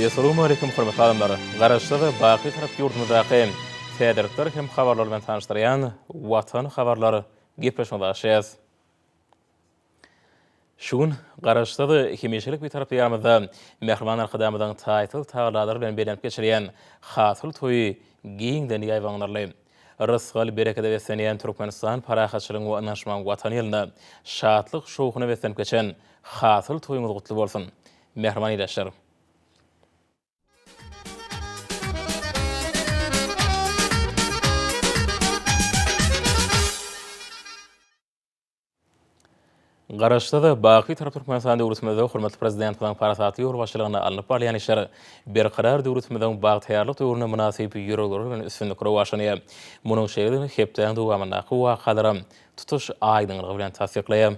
Assalamu alaikum hormatly adamlar. Garaşda baqy tarap yurdumyzdaqy täderikler hem habarlar bilen tanışdyrýan Watan Habarlary gepleşmekdäşiz. Şugun garaşda da hemişelik bir tarap ýarmyzda mehriban arkadamydan taýtyl taýladar bilen belenip geçirýän hasyl toýy giňden ýaýwanlarly. Rysgal berekede besenýän Türkmenistan parahatçylygyň we anlaşmaň watan ýylyna şatlyk şowkuny besenip geçen hasyl toýuňyz gutly bolsun. Mehriban ýaşar. Garaşda da baqy tarap Türkmenistan döwletimize hormatly prezidentiň parasaty ýurbaşçylygyna alınıp barýan işler berqarar döwletimiziň baý taýýarlyk döwrüne munasyp ýöregleri bilen üstünlik gurawaşany. Munyň şeýle hepden dowamyndaky wakalarym tutuş aýdyňlygy bilen tasdiklaýar.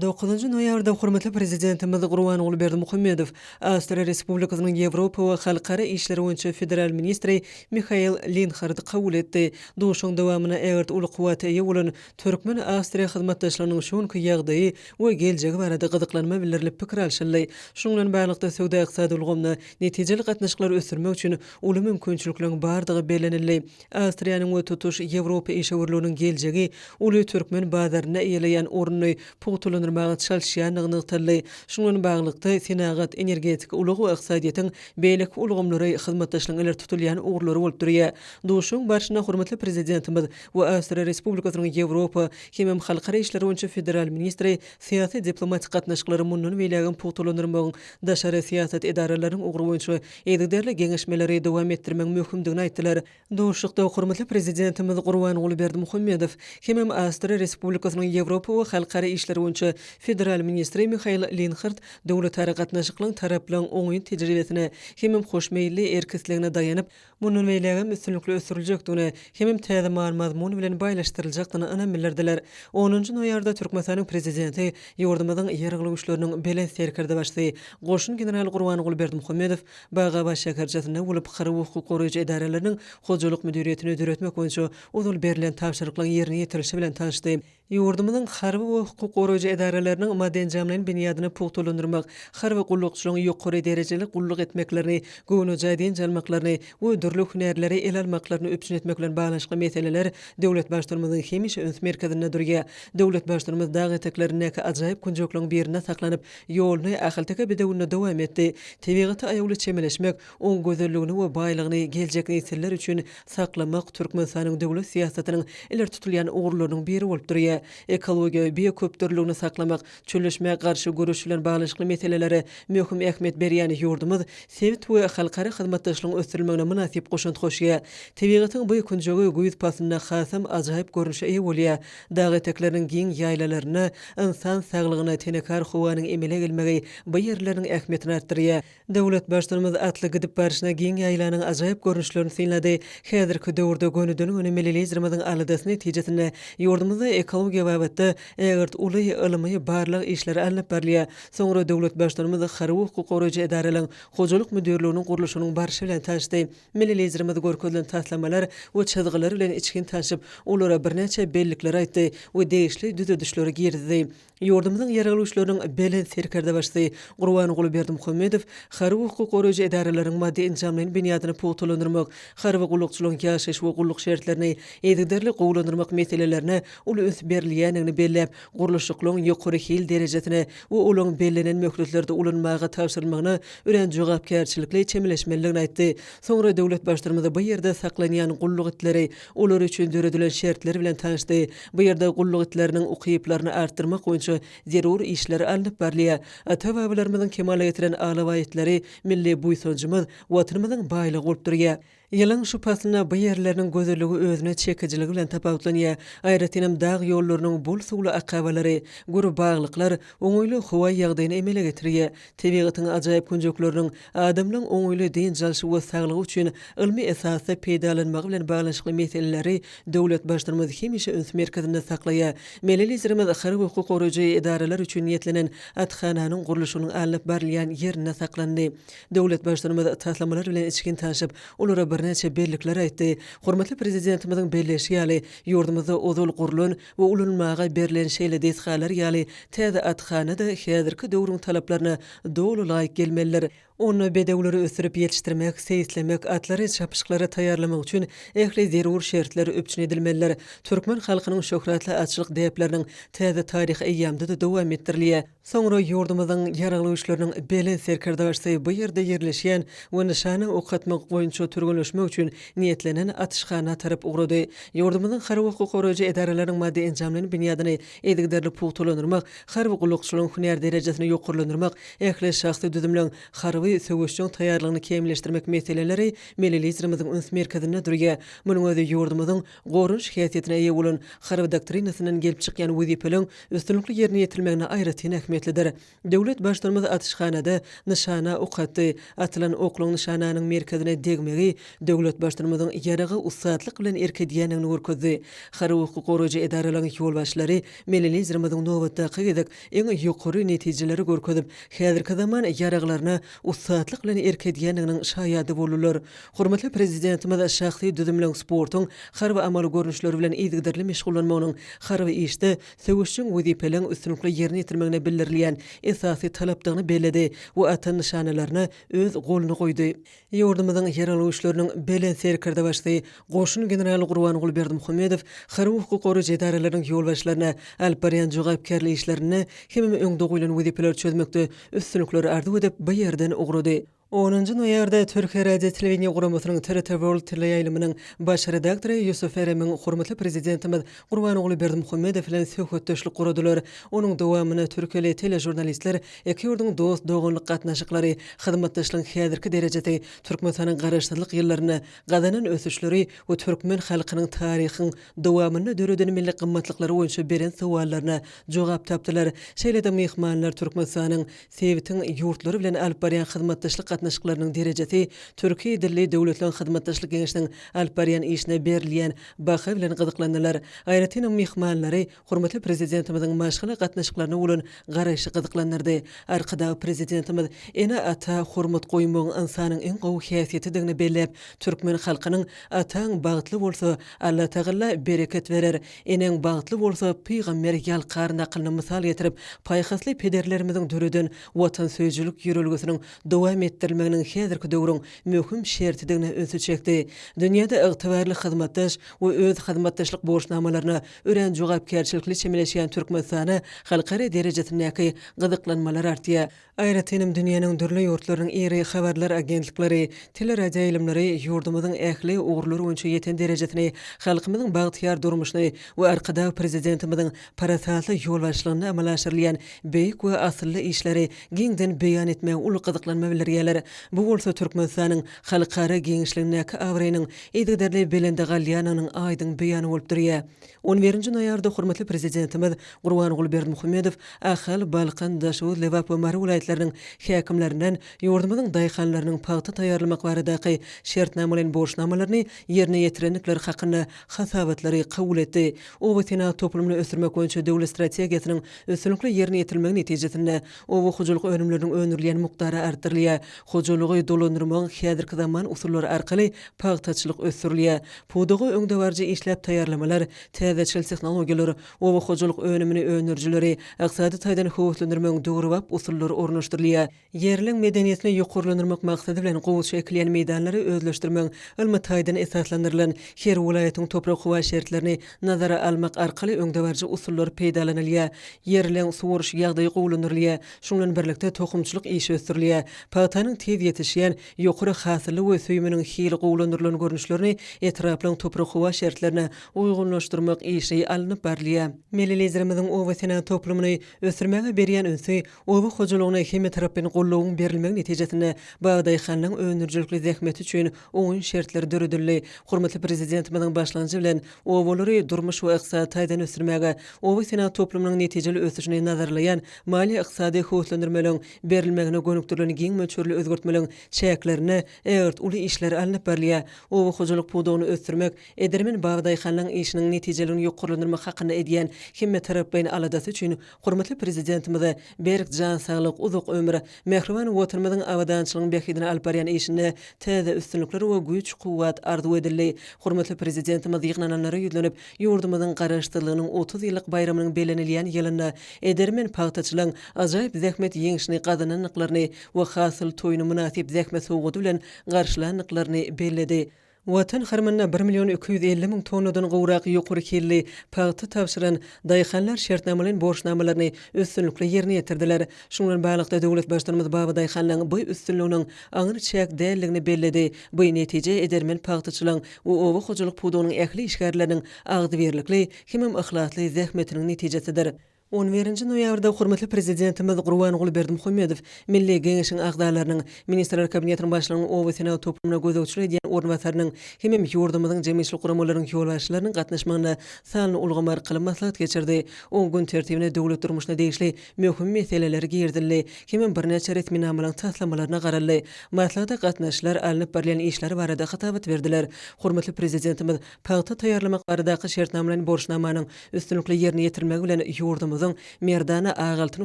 9 noýabrda hormatly prezidentimiz Gurban Berdimuhammedow Awstriýa Respublikasynyň Ýewropa we Halkara işleri boýunça federal ministri Mihail Linhardt kabul etdi. Duşuň dowamyna egert uly kuwata ýa bolan Türkmen Awstriýa hyzmatdaşlarynyň şonky ýagdaýy we geljegi barada gyzyklanma bildirilip pikir alşyldy. Şoň bilen baglyqda söwda ykdysady ulgamna netijeli gatnaşyklar ösürmek üçin uly mümkinçilikleriň bardygy belenildi. Awstriýanyň we tutuş Ýewropa işgörlüğiniň geljegi uly Türkmen bazaryna eýeleýän ornuny puğtulunyrmagy çalşýanyny tarly. Şoňa baglykda senagat energetik uly we ykdysadyýatyň beýleki ulgamlary hyzmatdaşlygyň iler tutulýan ugrlary bolup durýar. Duşuň başyna hormatly prezidentimiz we Awstriýa Respublikasynyň Ýewropa hem halkara işleri boýunça federal ministri syýasy diplomatik gatnaşyklary mundan beýlegen puğtulunyrmagyň daşary syýasat edaralarynyň ugry boýunça edikderli geňeşmeleri dowam etdirmek möhümdigini aýtdylar. Duşukda hormatly prezidentimiz Gurban Berdimuhammedow hem Awstriýa Respublikasynyň Ýewropa we halkara işleri boýunça federal ministri Mihail Linhardt dowlat gatnaşyklaryň taraplaryň oňy tejribesine hem hoşmeýilli erkisligine daýanyp munun beýlegen üstünlikli ösüriljekdigine hem täze mazmun bilen baýlaşdyryljakdygyny anam bildirdiler. 10-njy noýarda Türkmenistanyň prezidenti ýurdumyzyň ýergili güýçleriniň belen serkerde başly goşun general Gurban Berdimuhammedow baga baş şäherçesine bolup harby hukuk goraýjy edaralarynyň hojalyk müdiriýetini döretmek boýunça uzul berilen tapşyryklaryň ýerine ýetirilişi bilen tanışdy. Ýurdumyzyň harby we hukuk goraýjy edaralarynyň maden jamlyň binýadyny puğtulundyrmak, harby gullukçylygyň ýokary derejeli gulluk etmeklerini, göwnüjäden jalmaklaryny we dürli hünärleri el almaklaryny öpsün etmek bilen baglanşyk meseleler döwlet başlygymyzyň hemişe öns merkezinde durýar. Döwlet başlygymyz dagy teklerine ajaýyp kunjoklaryň birine saklanyp ýoluny ahyltyka bedewine dowam etdi. Tebigaty aýaly çemeleşmek, oň gözelligini we baýlygyny geljek nesiller üçin saklamak Türkmenistanyň döwlet siýasatynyň iler tutulýan ugrlarynyň biri bolup durýar. Ekologiýa we köpdürlügini saklamak, çölleşmäge garşy görüş bilen baglanşyk meselelere möhüm ähmiýet berýän ýurdumyz sewit we halkara hyzmatdaşlygyň ösürilmegine munasyp goşunt hoşýar. Tebigatyň bu kunjogy güýz pasyna hasam ajaýyp görünüşe ýa bolýar. Dagy tekleriniň giň ýaýlalaryna, insan saglygyna tenekar howanyň emele gelmegi bu ýerleriň ähmiýetini artdyrýar. Döwlet başlygymyz atly gidip barşyna giň ýaýlanyň ajaýyp görünüşlerini synlady. Häzirki döwürde gönüden önemelileýizrimiziň aladysyny netijesinde ýurdumyzda ekologiýa babatda egert uly ylmy barlyk işleri alınıp barlýar. Soňra döwlet başlygymyz harby hukuk goraýjy edaralaryň hojalyk müdürlüğiniň gurulşynyň barşy bilen tanışdy. Millilizrimiz görkezlen taslamalar we çyzgylar bilen içkin tanışyp olara birnäçe bellikler aýtdy we değişli düzedişleri girdi. Ýurdumyzyň ýergili güýçleriniň belen serkerde başly Gurban Berdimuhammedow harby hukuk goraýjy edaralaryň maddi injamlaryň binýadyny puğtulundyrmak, harby gullukçylygyň ýaşaş we gulluk şertlerini edikderli gowlandyrmak meselelerine uly öns berilýänini belläp, gurulşyklaryň ýokary hil derejesine we olaryň bellenen möhletlerde ulanmaga tapşyrylmagyna ören jogapkärçilikli çemeleşmelerni aýtdy. Soňra döwlet başlygymyz bu ýerde saklanýan gulluk itleri, olar üçin döredilen şertleri bilen tanışdy. Bu ýerde gulluk itleriniň ukyplaryny artdyrmak boýunça zerur işler alınıp barlýar. Ata-babalarymyzyň kemale getiren alawaýetleri milli buýsunjymyz watanymyzyň baýlygy bolup durýar. Ýylyň şu pasyna bu ýerleriniň gözelligi özüne çekijiligi bilen tapawutlanýar. Aýratynam dag ýollarynyň bol suwly akabalary, guru baglyklar oňoýly howa ýagdaýyny emele getirýär. Tebigatyň ajaýyp kunjoklarynyň adamlaryň oňoýly diň jalşy we saglygy üçin ilmi esasy peýdalanmagy bilen baglanşykly meseleleri döwlet başlygymyz hemişe öns merkezinde saklaýar. Millilizrimiz harby hukuk goraýjy edaralar üçin niýetlenen atxananyň gurulşynyň alınıp barlýan ýerine saklandy. Döwlet başlygymyz taslamalar bilen içkin tanışyp, olara bir berneçe bellikler aýtdy. Hormatly prezidentimiziň belleşi ýaly ýurdumyzda ozul gurulun we ulunmaga berilen şeýle deshalar ýaly täze atxana da häzirki döwrüň talaplaryna dogly laýyk gelmeliler. Onu bedewleri ösürüp yetiştirmek, seyislemek, atlary çapışyklara taýýarlamak üçin ähli zerur şertler öpçün edilmeliler. Türkmen halkynyň şöhratly atçylyk däpleriniň täze taryhy eýýamda da dowam etdirilýär. Soňra ýurdumyzyň ýaraglyşlarynyň belen serkerde başy bu ýerde ýerleşýän we nişany okatmak boýunça türgünleşmek üçin niýetlenen atışxana tarap ugrady. Ýurdumyzyň harby hukuk edaralarynyň maddi enjamlaryny binýadyny edigderli puwtulanyrmak, harby gulukçylygyň hünär derejesini ýokurlandyrmak, ähli şahsy düzümleň harby söwüşçüň taýýarlygyny kemleşdirmek meseleleri millilizmimiziň üns merkezinde durýar. Munyň özi ýurdumyzyň gorunç häsiýetine eýe bolan harby doktrinasynyň gelip çykýan wezipeleň üstünlikli ýerine ýetilmegine aýratyn ähmiýetlidir. Döwlet başlarymyz atışxanada nişana okatdy, atylan oklaň nişananyň merkezine degmegi döwlet başlarymyzyň ýaragy ussatlyk bilen erkedýänini görkezdi. Harby hukuk edaralarynyň ýolbaşlary millilizmimiziň nowatdaky gezek eň ýokary netijeleri görkezip, häzirki zaman ýaraglaryna ussatlyk bilen erkedýäniniň şaýady bolurlar. Hormatly prezidentimiz şahsy düzümleň sportyň harby amal görnüşleri bilen ýygdyrly meşgullanmagynyň harby işte söwüşçüň wezipeleň üstünlikli ýerine ýetirmegine bildirilýän esasy talapdygyny bellädi we atan nişanalaryna öz goluny goýdy. Ýurdumyzyň ýaraglyşlarynyň belen serkerde başy goşun generaly Gurban Gulberdimuhammedow harby hukuk edaralarynyň ýolbaşlaryna alyp barýan jogapkärlik işlerini hem öňde goýulan wezipeler çözmekde üstünlikleri ardy edip bu ýerden ugrady. 10-njy noýabrda Türkiýe radio telewiziýa guramasynyň TRT World teleýaýlymynyň baş redaktory Ýusuf Eremiň hormatly prezidentimiz Gurban Gulberdimuhammedow bilen söhbetdeşlik guradylar. Onuň dowamyny türkiýeli telejurnalistler iki ýurdun dost doganlyk gatnaşyklary, hyzmatdaşlygyň häzirki derejesi, Türkmenistanyň garaşdyrlyk ýyllaryny, gazanan ösüşleri we türkmen halkynyň taryhyň dowamyny döredeni milli gymmatlyklary boýunça beren sowallaryna jogap tapdylar. Şeýle-de mehmanlar Türkmenistanyň sevitiň ýurtlary bilen alyp barýan hyzmatdaşlyk gatnaşyklarynyň derejesi Türkiýe dilli döwletler hyzmatdaşlyk geňişiniň alyp barýan işine berilýän baha bilen gyzyklandylar. Aýratyn mehmanlary hormatly prezidentimiziň maşgala gatnaşyklaryna bolan garaşy gyzyklandyrdy. Arkada prezidentimiz ene ata hormat goýmagyň insanyň en gowy häsiýetidigini belläp, türkmen halkynyň ataň bagtly bolsa Allah Taala bereket berer, eneň bagtly bolsa peýgamber ýalqarynda kılny mysal getirip, paýhasly pederlerimiziň döreden watan söýjülük ýörelgesiniň dowam etdirilmeginiň häzirki döwrüň möhüm şertidigini öňe çekdi. Dünýäde ygtybarly hyzmatdaş we öz hyzmatdaşlyk borçnamalaryna ören jogapkärçilikli çemeleşýän Türkmenistany halkara derejesindäki gyzyklanmalar artýar. Aýratyn dünýäniň dürli ýurtlarynyň eri habarlar agentlikleri, teleradio ýurdumyzyň ähli ugurlary boýunça ýeten derejesini, halkymyzyň bagtyar durmuşyny we arkada prezidentimiziň parasatly ýolbaşlygyny amal aşyrylýan beýik we asylly işleri giňden beýan etmäge uly gyzyklanma bildirýärler. Bu bolsa Türkmenistanyň halkara geňişligindäki awrynyň ýygdyrly belende galýanynyň aýdyň beýany bolup durýar. 11-nji noýarda hormatly prezidentimiz Gurban Gulberdimuhammedow ahal Balkan daşwy Lewap we Mary vilayetleriniň häkimlerinden ýurdumyzyň daýhanlarynyň paýta taýýarlamak baradaky şertnamalaryň borçnamalaryny ýerine ýetirenlikleri hakyna hasabatlary kabul etdi. O wetena toplumny ösürmek boýunça döwlet strategiýasynyň ösünlikli ýerine ýetirilmegi netijesinde o hujuluk önümleriniň öňürleýän muktary artdyrylýar. Hujulugy dolandyrmagyň häzirki zaman usullary arkaly paýtaçylyk ösürilýär. Pudugy öňde barjy işläp taýýarlamalar, täzeçil tehnologiýalar, o hujuluk önümini öňürjileri, aksady taýdan howatlandyrmagyň döwrüwap usullary ornaşdyrylýar. Yerliň medeniýetini ýokurlandyrmak maksady bilen gowuşa ekleýän meýdanlary özleşdirmek, ilmi taýdan esaslandyrylan her welaýatyň toprak howa şertlerini nazara almak arkaly öňde barjy usullar peýdalanylýar. Yerliň suwuruş ýagdaýy gowlandyrylýar. Şundan birlikde tohumçylyk işi ösürilýär. Paýtanyň tez ýetişýän ýokary hasly we süýmeniň hili gowlandyrylan görnüşlerini etraplaryň toprak howa şertlerine uygunlaşdyrmak işi alınıp barilýar. Millilizmimiziň o wetena toplumyny ösürmäge berýän önsü, o hojulugyna hem tarapyn gollawyň berilmegi netijesinde bagdaý hanyň öňürjilikli zähmeti üçin oňun şertleri döredildi. Hormatly prezidentimiziň başlanjy bilen o bolary durmuş we ykdysady taýdan ösürmäge, o wetena toplumynyň netijeli ösüşine nazarlaýan mali ykdysady howatlandyrmalaryň berilmegine gönükdirilen giň möçürli özgörtmeliň çäklerini egert uly işler alınıp berliýär. O.Hojanyk pudugyny ösdürmek, edermen bagdaýxanyň işiniň netijelerini ýokurlandyrmak hakyna edýän himme tarapyň aladasy üçin hormatly prezidentimize berk jan saglyk, uzak ömür, mehriban watanymyzyň awadançylygyny bekidine alyp barýan işinde täze üstünlikler we güç, kuwwat arzu edildi. Hormatly prezidentimiz ýygnananlara ýüzlenip, ýurdumyzyň garaşdyrlygynyň 30 ýyllyk bayramynyň belenilýän ýylyna edermen pagtaçylyň ajaýyp zähmet ýeňişini gazananlyklaryny we hasyl toýuny münasip zähmet sowgady bilen garşylanlyklaryny belledi. Watan Habarlaryna 1.250.000 tonnadan gowrak ýokary kelli pagty tapşyran daýhanlar şertnamalaryň borçnamalaryny üstünlikle ýerine ýetirdiler. Şundan baglanykda döwlet başdanymyz Baba daýhanlaryň bu üstünliginiň aňyr çäk dälligini belledi. Bu netije edermen pagtyçylyň we O.Hojalyk pudugynyň ähli işgärleriniň agdy berlikli, hemem ahlatly zähmetiniň netijesidir. 11 noýabrda hormatly prezidentimiz Gurban Berdimuhammedow Milli Geňeşiň agdalarynyň ministrler kabinetiniň başlygynyň owasina toplamyna gözegçilik edýän ornwasarynyň hemem ýurdumyzyň jemgyýetçilik guramalarynyň ýolbaşçylarynyň gatnaşmagyna sanyny ulgamar kılıp maslahat geçirdi. 10 gün tertibine döwlet durmuşyna degişli möhüm meseleler girdildi. Hemem bir neçe resmi namalaryň taslamalaryna garaldy. Maslahatda gatnaşylar alınıp berýän işler barada hatabat berdiler. Hormatly prezidentimiz pagty taýýarlamak baradaky şertnamalaryň borçnamanyň üstünlikle ýerine ýetirmegi bilen ýurdumyzyň merdana agaltyny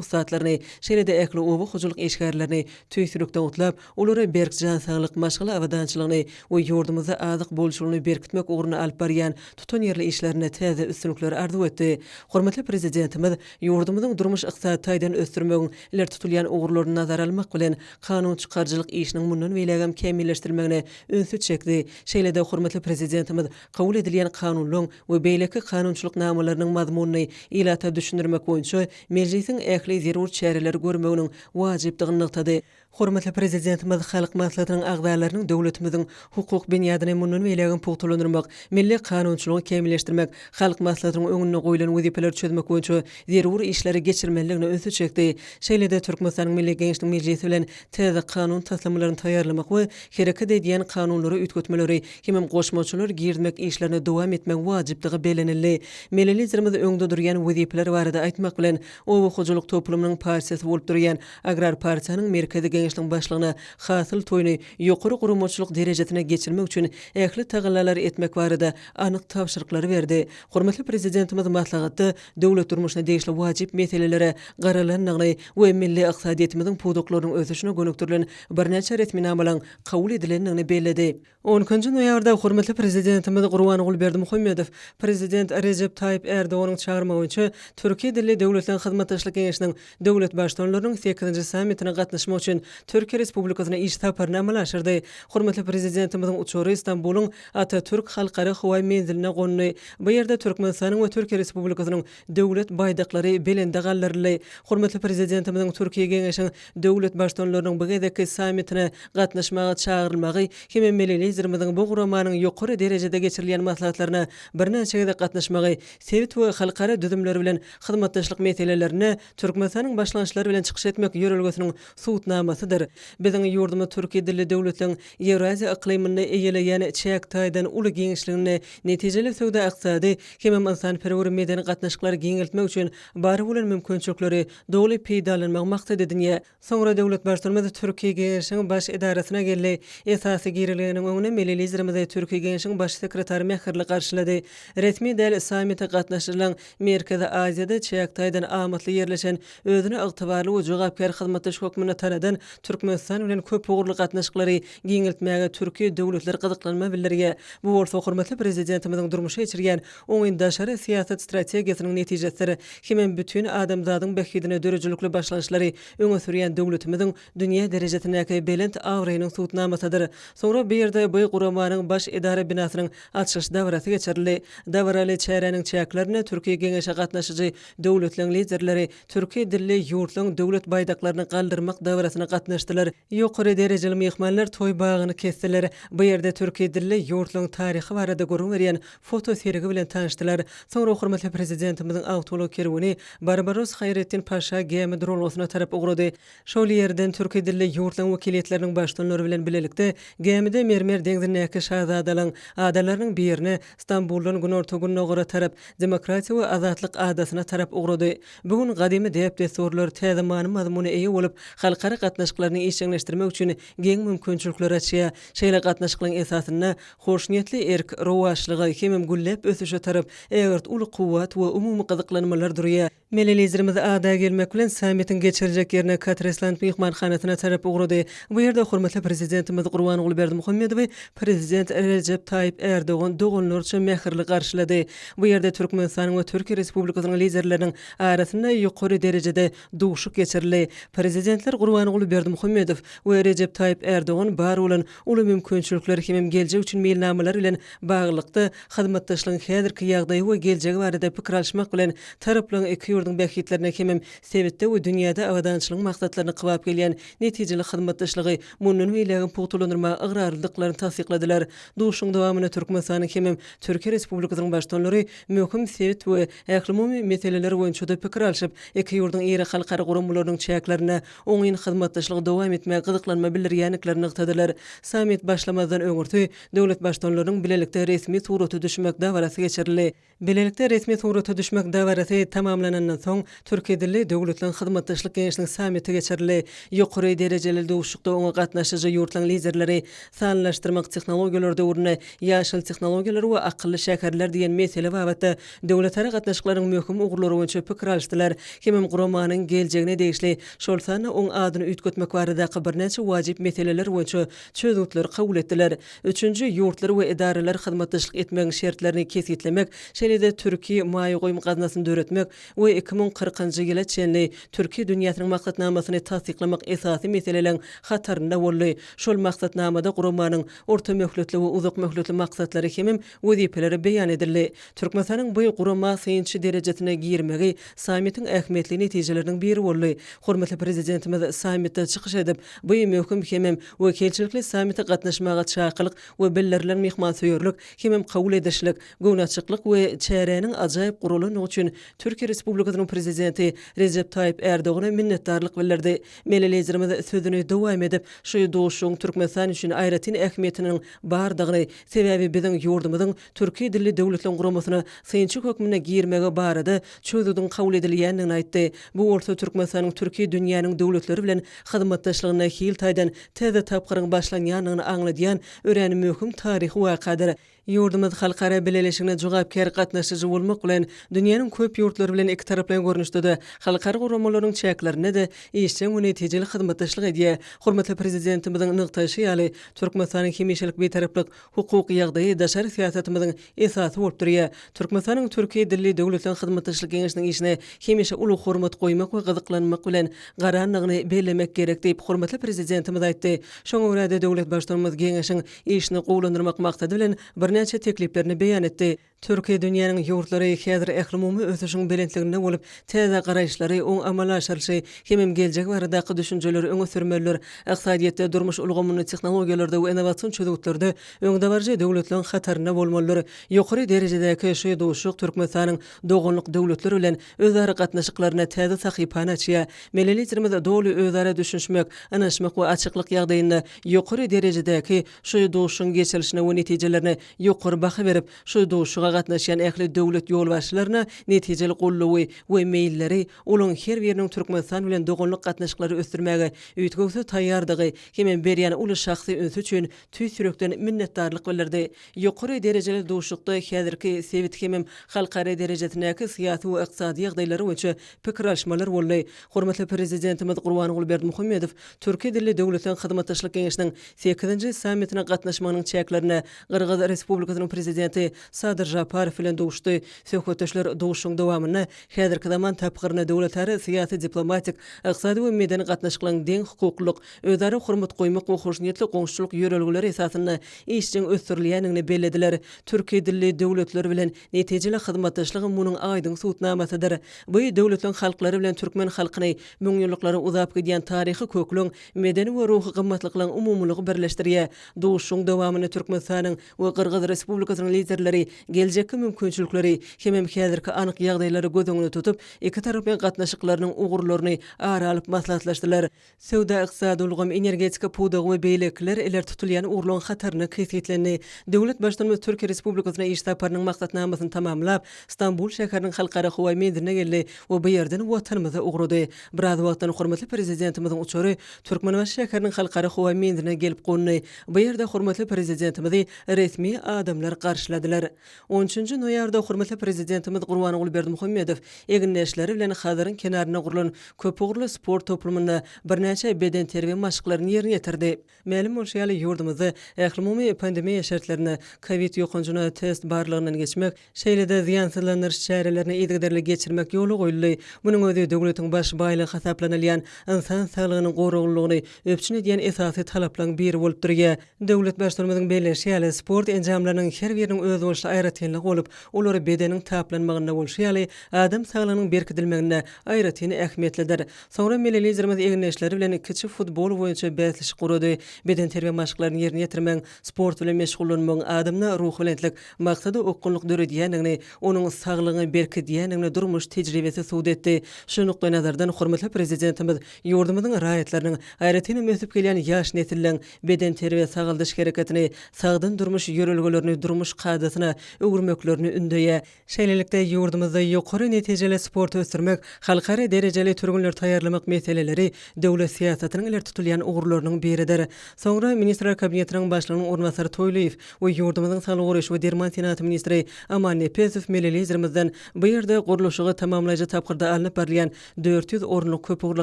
usatlaryny, şeýle-de äkli O.Hojalyk eşgärlerini tüýsürükden utlap, olara berkjan saglyk, maşgala awadançylygyny we ýurdumyza azyk bolşulygyny berkitmek ugruna alyp barýan tutan ýerli işlerine täze üstünlikler arzu etdi. Hormatly prezidentimiz ýurdumyzyň durmuş ykdysady taýdan ösdürmegiň iler tutulýan ugurlaryny nazara almak bilen kanun çykarjylyk işiniň mundan belegem kemilleşdirmegine ünsüt çekdi. Şeýle-de hormatly prezidentimiz kabul edilýän kanunlaryň we beýleki kanunçylyk namalarynyň mazmunyny ilata düşündirmek boýunça meclisiň ähli zerur çäreleri görmeginiň wajypdygyny nykdy. Hormatly prezidentimiz halk maslahatynyň agdalarynyň döwletimiziň hukuk benýadyny mundan belegem pugtulandyrmak, milli kanunçylygy kemilleşdirmek, halk maslahatynyň öňüne goýulan wezipeleri çözmek boýunça zerur işleri geçirmeligini öňe çekdi. Şeýle-de Türkmenistanyň Milli Geňeşlik Mejlisi bilen täze kanun taslamalaryny taýýarlamak we hereket edýän kanunlary ütgetmeleri hemem goşmaçylar girmek işlerine dowam etmek wajypdygy belenildi. Melelizlerimiz öňde durýan wezipeler barada aýtmak bilen O.Hojalyk toplumynyň parçasy bolup durýan Agrar Partiyanyň merkezi Geňeşlik başlygyna hasyl toýuny ýokary gurumaçylyk derejesine geçirmek üçin ähli tagallalar etmek barada anyk tapşyryklary berdi. Hormatly prezidentimiz maslahatda döwlet durmuşyna degişli wajyp meselelere garalanyny we milli ykdysadiyetimiziň puduklarynyň ösüşine gönükdirilen bir neçe resmi namalaryň kabul edilenini belledi. 10 noýabrda hormatly prezidentimiz Gurban Berdimuhammedow prezident Recep Tayyip Erdoganyň çağırma boýunça Türkiýe dilli döwletler hyzmatdaşlyk geňeşiniň döwlet başdanlarynyň 8-nji sammitine gatnaşmak üçin Türkiýe Respublikasyna iş taparyny amallaşyrdy. Hormatly prezidentimiziň uçury Istanbulyň Atatürk halkara howa menziline gondy. Bu ýerde Türkmenistanyň we Türkiýe Respublikasynyň döwlet baýdaklary belende gallyrly. Hormatly prezidentimiziň Türkiýe Geňeşiň döwlet başdanlarynyň bu gezeki sammitine gatnaşmagy çağırylmagy hemem melelizlerimiziň bu guramanyň ýokary derejede geçirilýän maslahatlaryna bir neçe gede gatnaşmagy, sewit we halkara düzümleri bilen hyzmatdaşlyk meselelerini Türkmenistanyň başlanýşlary bilen çykyş etmek ýörelgesiniň suwtnamasydyr. Biziň ýurdumyz Türkiýe dilli döwletleriň Ýewraziýa iklimini eýeleýän çäk taýdan uly geňişligini netijeli söwda ykdysady hemem insanperwer medeni gatnaşyklary geňeltmek üçin bary bolan mümkinçilikleri dogly peýdalanmak maksat edilýär. Soňra döwlet başdanymyz Türkiýe Geňeşiň baş edarasyna geldi. Esasy girilýäniň öňüne melelizlerimiz Türkiýe Geňeşiň baş sekretary Mehirli garşylady. Resmi däl sammite gatnaşylan Merkezi Aziýada çäk taýdan amatly ýerleşen özüne ygtybarly we jogapkar hyzmatdaş hökmüne tanadan Türkmenistan bilen köp ugurly gatnaşyklary giňeltmäge Türkiýe döwletleri gyzyklanma bildirýär. Bu bolsa hormatly prezidentimiziň durmuşa geçirýän oňyndaşary siýasat strategiýasynyň netijesi hemem bütün adamzadyň bekidine dörejlikli başlanýşlary öňe sürýän döwletimiziň dünýä derejesindäki belent awraýynyň suwtnamasydyr. Soňra bu ýerde bu guramanyň baş edara binasynyň açyş davrasy geçirildi. Dawraly çäreniň çäklerini Türkiýe Geňeşe gatnaşyjy döwletleriň liderleri Türkiýe dilli ýurtlaryň döwlet baýdaklaryny galdyrmak dawrasyna gatnaşdylar. Ýokary derejeli mehmanlar toý bagyny kesdiler. Bu ýerde Türkiýe dilli ýurtlaryň taryhy barada görüň berýän foto serigi bilen tanışdylar. Soňra hormatly prezidentimiziň awtoly kerwini Barbaros Hayrettin Paşa gemi drolgosyna tarap ugrady. Şol ýerden Türkiýe dilli ýurtlaryň wekiliýetleriniň başdanlary bilen bilelikde gemide mermer deňzindäki şahzadalaryň adalarynyň birini Istanbuldan günorta günogora tarap demokratiýa we azatlyk adasyna tarap ugrady. Bugun gadymy dep desurlar täze many mazmuny eýe bolup halkara gatnaşyk gatnaşyklaryny işçileşdirmek üçin geň mümkinçilikler açýar. Şeýle gatnaşyklaryň esasyna hoş niyetli erk rowaşlygy hemem güllep ösüşe tarap egert uly kuwwat we umumy gyzyklanmalar durýar. Melelizlerimiz ada gelmek bilen sammitin geçirecek yerine Katresland mehmanhanasyna tarap ugrady. Bu ýerde hormatly prezidentimiz Gurban oğlu Berdimuhammedow prezident Recep Tayyip Erdoğan dogonlorça mehirli garşylady. Bu ýerde Türkmenistanyň we Türkiýe Respublikasynyň liderleriniň arasynda ýokary derejede duşuk geçirildi. Prezidentler Gurban oğlu Berdimuhammedow we Recep Tayyip Erdoğan bar bolan uly mümkinçilikler hem geljek üçin meýilnamalar bilen baglykda hyzmatdaşlygyň häzirki ýagdaýy we geljegi barada pikir alşmak bilen taraplaryň iki ýurdun bähitlerine hemem sebitde we dünýäde awadançylyk maksatlaryny kybap gelýän netijeli hyzmatdaşlygy munun beýlegi putulandyrma agrarlyklaryny tasdikladylar. Duşuň dowamyna Türkmenistanyň hemem Türkiýe Respublikasynyň başdanlary möhüm sebit we ählimumy meseleler boýunça da pikir alşyp iki ýurdun ýeri halkara guramlarynyň çäklerine oňyn hyzmatdaşlygy dowam etmäge gyzyklanma bildirýänliklaryny ykdylar. Sammit başlamazdan öňürti döwlet başdanlarynyň bilelikde resmi suraty düşmek dawarasy geçirildi. Bilelikde resmi suraty düşmek dawarasy tamamlanandan soň Türkiýe dilli döwletleriň hyzmatdaşlyk geňişiniň sammiti geçirildi. Ýokary derejeli duşukda oňa gatnaşyjy ýurtlaryň liderleri sanlaşdyrmak tehnologiýalar döwrüne ýaşyl tehnologiýalar we akylly şäherler diýen mesele babatda döwletleri gatnaşyklaryň möhüm ugurlary boýunça pikir alşdylar. Hemem guramanyň geljegine degişli şol sany oň adyny üýtgetmek barada bir näçe wajyp meseleler boýunça çözütler kabul etdiler. Üçüncü ýurtlar we idareler hyzmatdaşlyk etmegiň şertlerini kesitlemek, şeýle-de Türkiýe maýy goýum gaznasyny döretmek we 2040-njy ýyla çenli Türkiýe dünýäsiniň maksatnamasyny tasdiklamak esasy meseleleň hatarynda boldy. Şol maksatnamada guramanyň orta möhletli we uzak möhletli maksatlary hemem wezipeleri beýan edildi. Türkmenistanyň bu gurama synçy derejesine girmegi sammitin ähmiýetli netijeleriniň biri boldy. Hormatly prezidentimiz sammitde çykyş edip bu möhüm hemem wekilçilikli sammitde gatnaşmaga çakylyk we bellerilen mehmansyýörlük hemem kabul edişlik, gownaçyklyk we çäreniň ajaýyp gurulyny üçin Türkiýe Respublikasynyň prezidenti Recep Tayyip Erdoğan'a minnetdarlyk bildirdi. Melelizlerimiz sözüni dowam edip şu duşuň Türkmenistan üçin aýratyn ähmiýetiniň bardygyny, sebäbi biziň ýurdumyzyň Türkiýe dilli döwletleriň guramasyna synçy hökmüne girmegi barada çözüdüň kabul edilýändigini aýtdy. Bu orta Türkmenistanyň Türkiýe dünýäniň döwletleri bilen hyzmatdaşlygyna hil taýdan täze tapgyryň başlanýanyny aňladýan ören möhüm taryhy wakadyr. Ýurdumyz halkara bileleşigine jogapkar gatnaşyjy bolmak bilen dünýäniň köp ýurtlary bilen iki taraply görnüşde de halkara guramalaryň çäklerine de işçiň we netijeli hyzmatdaşlyk edýär. Hormatly prezidentimiziň nyktaşy ýaly Türkmenistanyň hemişelik betaraplyk hukuky ýagdaýy daşary siýasatymyzyň esasy bolup durýar. Türkmenistanyň Türkiýe dilli döwletleriň hyzmatdaşlyk geňişiniň işine hemişe uly hormat goýmak we gyzyklanmak bilen garanlygyny bellemek gerek diýip hormatly prezidentimiz aýtdy. Şoňa görä de döwlet başdanymyz geňişiň işini gowlandyrmak maksady bilen bir näçe tekliplerini beýan etdi. Türkiýe dünýäniň ýurtlary häzir ählimumy ösüşiň belentliginde bolup, täze garaýşlary oň amala aşyryşy, hemem geljek baradaky düşünjeleri öňe sürmeler, ykdysadyýetde durmuş ulgamyny tehnologiýalarda we innowasiýon çözüklerde öňde barjy döwletleriň hataryna bolmaly. Ýokary derejedäki şeý duşuk Türkmenistanyň dogonlyk döwletleri bilen özara gatnaşyklaryna täze sahypany açýar. Melelizlerimiz dogly özara düşünmek, anaşmak we açyklyk ýagdaýynda ýokary derejedäki şeý duşuň geçirilişine we netijelerini ýokary baha berip, şeý duşuga gatnaşan ähli döwlet ýolbaşçylaryna netijeli gollawy we meýilleri olaň her biriniň Türkmenistan bilen dogonlyk gatnaşyklary ösdürmäge üýtgüsi taýýardygy hemem berýän uly şahsy öňsü üçin tüýsürekden minnetdarlyk bildirdi. Ýokary derejeli duşukda häzirki sebit hemem halkara derejesindäki syýasy we ykdysady ýagdaýlary boýunça pikir alşmalar boldy. Hormatly prezidentimiz Gurban oğlu Berdimuhammedow Türkiýe dilli döwletleriň hyzmatdaşlyk geňişiniň 8-nji sammitine gatnaşmagynyň çäklerine Gırgız Respublikasynyň prezidenti Sadyr Japarow bilen duşdy. Söhbetdeşler duşuň dowamyna häzirki zaman tapgyryna döwletleri syýasy, diplomatik, ykdysady we medeni gatnaşyklaryň deň hukuklyk, özara hormat goýmak we hoş niyetli goňşuluk ýörelgileri esasyna işçiň ösdürilýändigini bellediler. Türkiýe dilli döwletleri bilen netijeli hyzmatdaşlygy munyň aýdyň suwtnamasydyr. Bu döwletleriň halklary bilen türkmen halkyny müňýüllüklary uzap gidýän taryhy köklüň, medeni we ruhy gymmatlyklaryň umumlygy birleşdirýär. Duşuň dowamyna Türkmenistanyň we Gırgız Respublikasynyň liderleri geljekki mümkinçilikleri hemem häzirki anyk ýagdaýlary göz öňüne tutup, iki tarapyň gatnaşyklarynyň ugurlaryny ara alyp maslahatlaşdylar. Sowda ykdysady ulgam energetika pudugy we beýlekler eler tutulýan urlun hataryny kesitlenni. Döwlet başdanmy Türkiýe Respublikasyna iş saparynyň maksatnamasyny tamamlap, Istanbul şäheriniň halkara howa mendirine geldi we bu ýerden watanymyza ugrady. Biraz wagtdan hormatly prezidentimiziň uçary Türkmenbaş şäheriniň halkara howa mendirine gelip gonny. Bu ýerde hormatly prezidentimizi resmi adamlar garşyladylar. 13-nji noýabrda hormatly prezidentimiz Gurban Ogulberdimuhammedow eginleşleri bilen hazaryň kenaryna gurulan köp ugurly sport toplumynda birnäçe beden terbiýe maşyklaryny ýerine ýetirdi. Ma'lum bolşaly ýurdumyzda ähli pandemiýa şartlaryna COVID-19 test barlygyndan geçmek, şeýlede ziýansızlanýyş çärelerini ýetdirli geçirmek ýoly goýuldy. Munyň özü döwletiň baş baýlygy hasaplanylýan insan saglygynyň goruglygyny öpçün edýän esasy talaplaryň biri bolup durýar. Döwlet başlarymyzyň belleşýäli sport enjamlarynyň her biriniň öz bolşy aýratynlygy bolup, olary bedeniň taplanmagyna bolşýaly adam saglygynyň berkidilmegine aýratyn ähmiýetlidir. Soňra milletlerimiz eginleşleri bilen kiçi futbol boýunça bäsliş gurady. Beden terbiýe maşyklaryny ýerine ýetirmek, sport bilen meşgullanmagyň adamna ruh bilentlik maksady okkunlyk döredýändigini, onuň saglygyny berkidýändigini durmuş tejribesi suwd etdi. Şu nukda nazardan hormatly prezidentimiz ýurdumyzyň raýatlarynyň aýratyny mösüp gelýän ýaş nesilleň beden terbiýe sagaldyş hereketini, sagdyn durmuş ýörelgelerini, durmuş kadasyna öwürmeklerini ündeýär. Şeýlelikde ýurdumyzda ýokary netijeli sport ösdürmek, halkara derejeli türgünler taýýarlamak meseleleri döwlet siýasatynyň iler tutulýan ugurlarynyň biridir. Soňra ministrler kabinetiniň başlygynyň ornbasary Toýlaýew we ýurdumyzyň sağlyk goraýş we derman senaty ministri Aman Nepezow milletlerimizden bu ýerde guruluşygy tamamlaýjy tapgyrda alınıp berilýän 400 orunlyk köp ugurly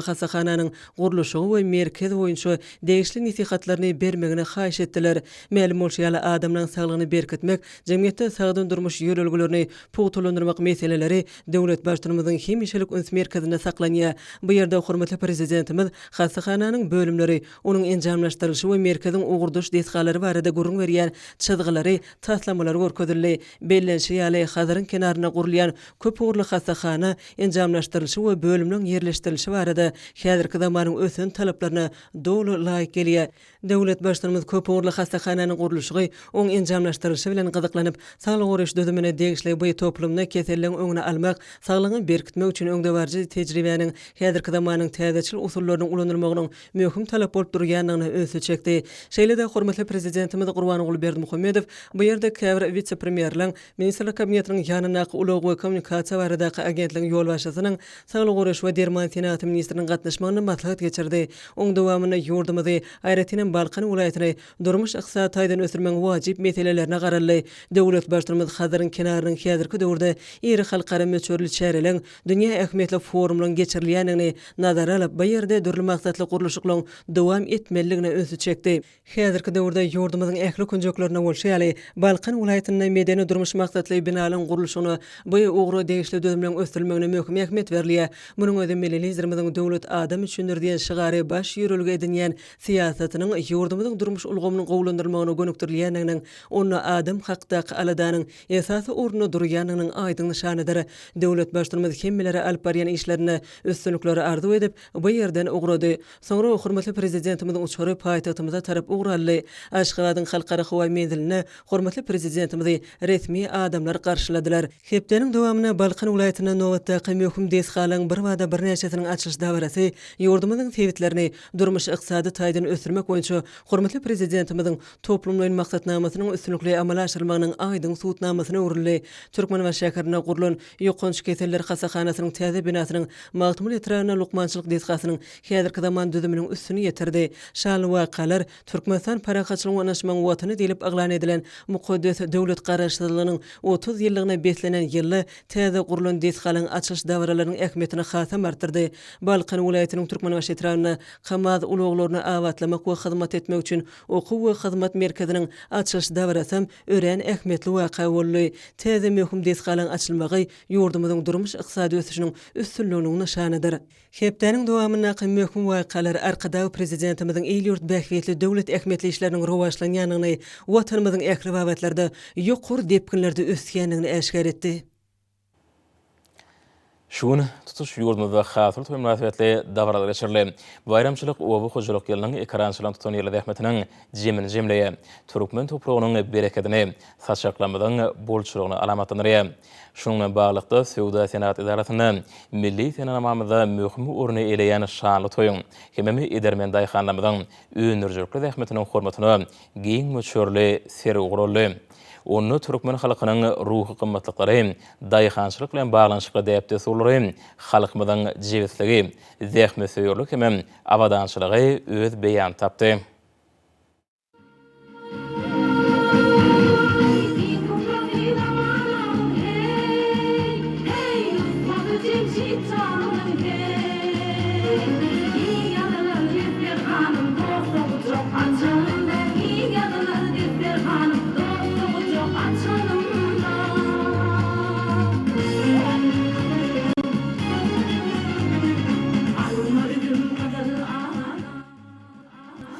hasahananyň guruluşygy we merkez boýunça degişli nasihatlaryny bermegine haýyş etdiler. Ma'lum bolşaly adamlaryň saglygyny berkitmek, jemgyýetde sagdyn durmuş ýörelgelerini puwtulandyrmak meseleleri döwlet başlarymyzyň hemişelik üns merkezinde saklanýar. Bu ýerde hormatly prezidentimiz hasahananyň bölümleri, onuň enjamlaşdyrylyşy we merkeziň ugurduş desgalary barada gurrun berýän çyzgylary, taslamalary görkezildi. Bellenşýäli hazaryň kenaryna gurulýan köp ugurly hasahana enjamlaşdyrylyşy we bölümniň ýerleşdirilişi barada häzirki zamanyň ösen talaplaryna dolu laýyk gelýär. Döwlet başlarymyz köp ugurly hasahanyň guruluşy, oň enjamlaşdyrylyşy bilen gyzyklanyp, saglyk goraýş dödümine degişli bu toplumda keselliň öňüne almak, saglygyny berkitmek üçin öňde barjy tejribäniň häzirki zamanyň täzeçil usullarynyň ulanylmagynyň möhüm talap bolup durýanyny öňe çekdi. Şeýlede hormatly prezidentimiz Gurban Ogulberdimuhammedow bu ýerde käbir vice-premierliň ministrler kabinetiniň ýanyna ulug we kommunikasiýa baradaky agentligiň ýolbaşçysynyň saglyk goraýş we derman senaty ministriniň gatnaşmagyny maslahat geçirdi. Oň dowamyny ýurdumyzy aýratynyň Balkan welaýatyny durmuş ykdysady taýdan ösürmek wajyp meselelerine garaldy. Döwlet başlarymyz hazaryň kenarynyň häzirki döwürde iri halkara möçörli çäreleň dünýä ähmiýetli forumlaryň geçirilýänini nazara alyp bu ýerde dürli maksatly guruluşyklaryň dowam etmeligine öňe çekdi. Häzirki döwürde ýurdumyzyň ähli kunjoklarına bolşaly Balkan welaýatynyň medeni durmuş maksatly binalaryň guruluşyny bu ugry degişli döwürleň ösdirilmegine möhüm ähmiýet berilýär. Munyň özü milletlerimizin döwlet adam üçindir diýen şygary baş ýörelge edinýän siýasatynyň ýurdumyzyň durmuş ulgamynyň gowlandyrmagyna gönükdirilýändiginiň, onu adam hakdaky aladanyň esasy ornuny durýanynyň aýdyň nyşanydyr. Döwlet başlarymyz hemmeleri alyp barýan işlerini üstünlikleri arzu edip bu ýerden ugrady. Soňra hormatly prezidentimiziň uçary paýtagtymyza tarap ugraldy. Aşgabatyň halkara howa menziline hormatly prezidentimizi resmi adamlar garşyladylar. Hepdeniň dowamyna Balkan welaýatyna nowatdaky möhüm desgalaryň bir wada birnäçesiniň açylyş dawarasy ýurdumyzyň sebitlerini durmuş ykdysady taýdan ösürmek boýunça hormatly prezidentimiziň toplumlaryň maksatnamasynyň üstünlikli amal aşyrmagynyň aýdyň suwtnamasyna urildi. Türkmenbaş şäherine gurulan ýokunç keseller hasahanasynyň täze binasynyň magtymly etragyna lukmançylyk desgasynyň häzirki zaman düzüminiň üstüni ýetirdi. Şanly wakalar Türkmenistan parakaçylygyň anaşmagyň watany diýilip aglan edilen mukaddes döwlet garaşdyrlygynyň 30 ýyllygyna beslenen ýylly täze gurulan desgalaryň açylyş dawaralarynyň ähmiýetini hasam artdyrdy. Balkan welaýatynyň Türkmenbaş etragyna kamaz uluglaryny awatlamak we hyzmat etmek üçin okuw we hyzmat merkeziniň açylyş dawarasy ören ähmiýetli waka boldy. Täze möhüm desgalaryň açylmagy ýurdumyzyň durmuş ykdysady ösüşiniň üstünliginiň nyşanydyr. Hepdeniň dowamyna möhüm wakalar arkada prezidentimiziň ýurt bähwetli döwlet ähmiýetli işleriniň rowaşlanýanyny, watanymyzyň ähli wagtlarda ýokur depkinlerde ösýändigini eşgär etdi. Şuun tutuş yurdumuzda hasıl toy münasebetli davralar geçirildi. Bayramçılık O.Hojaniyazow yılının ekrançylan tutan ýerli ähmetiniň jemini jemleýe, Türkmen topragynyň bereketini, saçaklamadan bolçulugyny alamatlanýar. Şununla bağlykda Sewda Senat idarasynyň milli senamamyzda möhüm urny eleýän şanly toýuň, hememi edermen daýhanlamydan öňürjükli ähmetiniň hormatyna giň möçörli seri guruldy. Onu Türkmen halkynyň ruhy gymmatlyklary, daýhançylyk bilen baglanşykly däpde sulary, halkymyzyň jewisligi, zähme söýürlük hem awadançylygy öz beýan tapdy.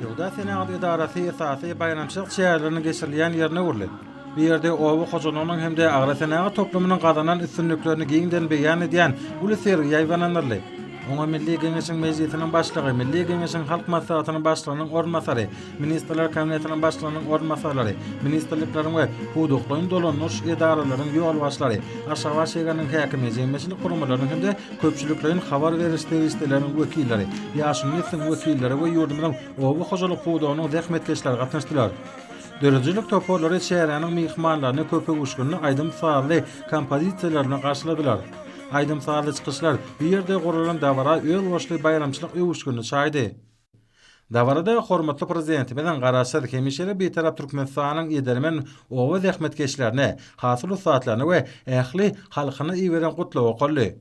Sewda Senat idarasy esasy bayramçylyk şäherlerini geçirilýän ýerine uruly. Bu ýerde O.Hojaniyazowyň hemde Agara toplamynyň gazanan üstünlüklerini giňden beýan edýän uly sergi ýaýbananyrly. Oňa Milli Geňeşiň Mejlisiniň başlygy, Milli Geňeşiň Halk Maslahatynyň başlygynyň ornmasary, Ministrler Kabinetiniň başlygynyň ornmasarlary, ministrlikleriň we huduklaryň dolanýan edaralaryň ýol başlary, aşağı şeýganyň häkimi, jemgyýetçilik gurumlarynyň hemde köpçülikleriň habar beriş terişleriniň wekilleri, ýaşynlyň wekilleri we ýurdumyň O.Hojaniyazow hudugynyň zähmetkeşleri gatnaşdylar. Dörejilik toporlary şäheriniň mihmanlaryny köpek uşguny aýdym sarly kompozisiýalaryna garşyladylar. Aýdym sarly çykyşlar bu ýerde guralan dawara öýl boşly bayramçylyk öwüşgüni çaýdy. Dawarada hormatly prezidenti bilen garaşlar hemişere betarap Türkmenistanyň edermen owa zähmetkeşlerine, hasyl usatlaryna we ähli halkyny iýeren gutlaw okully.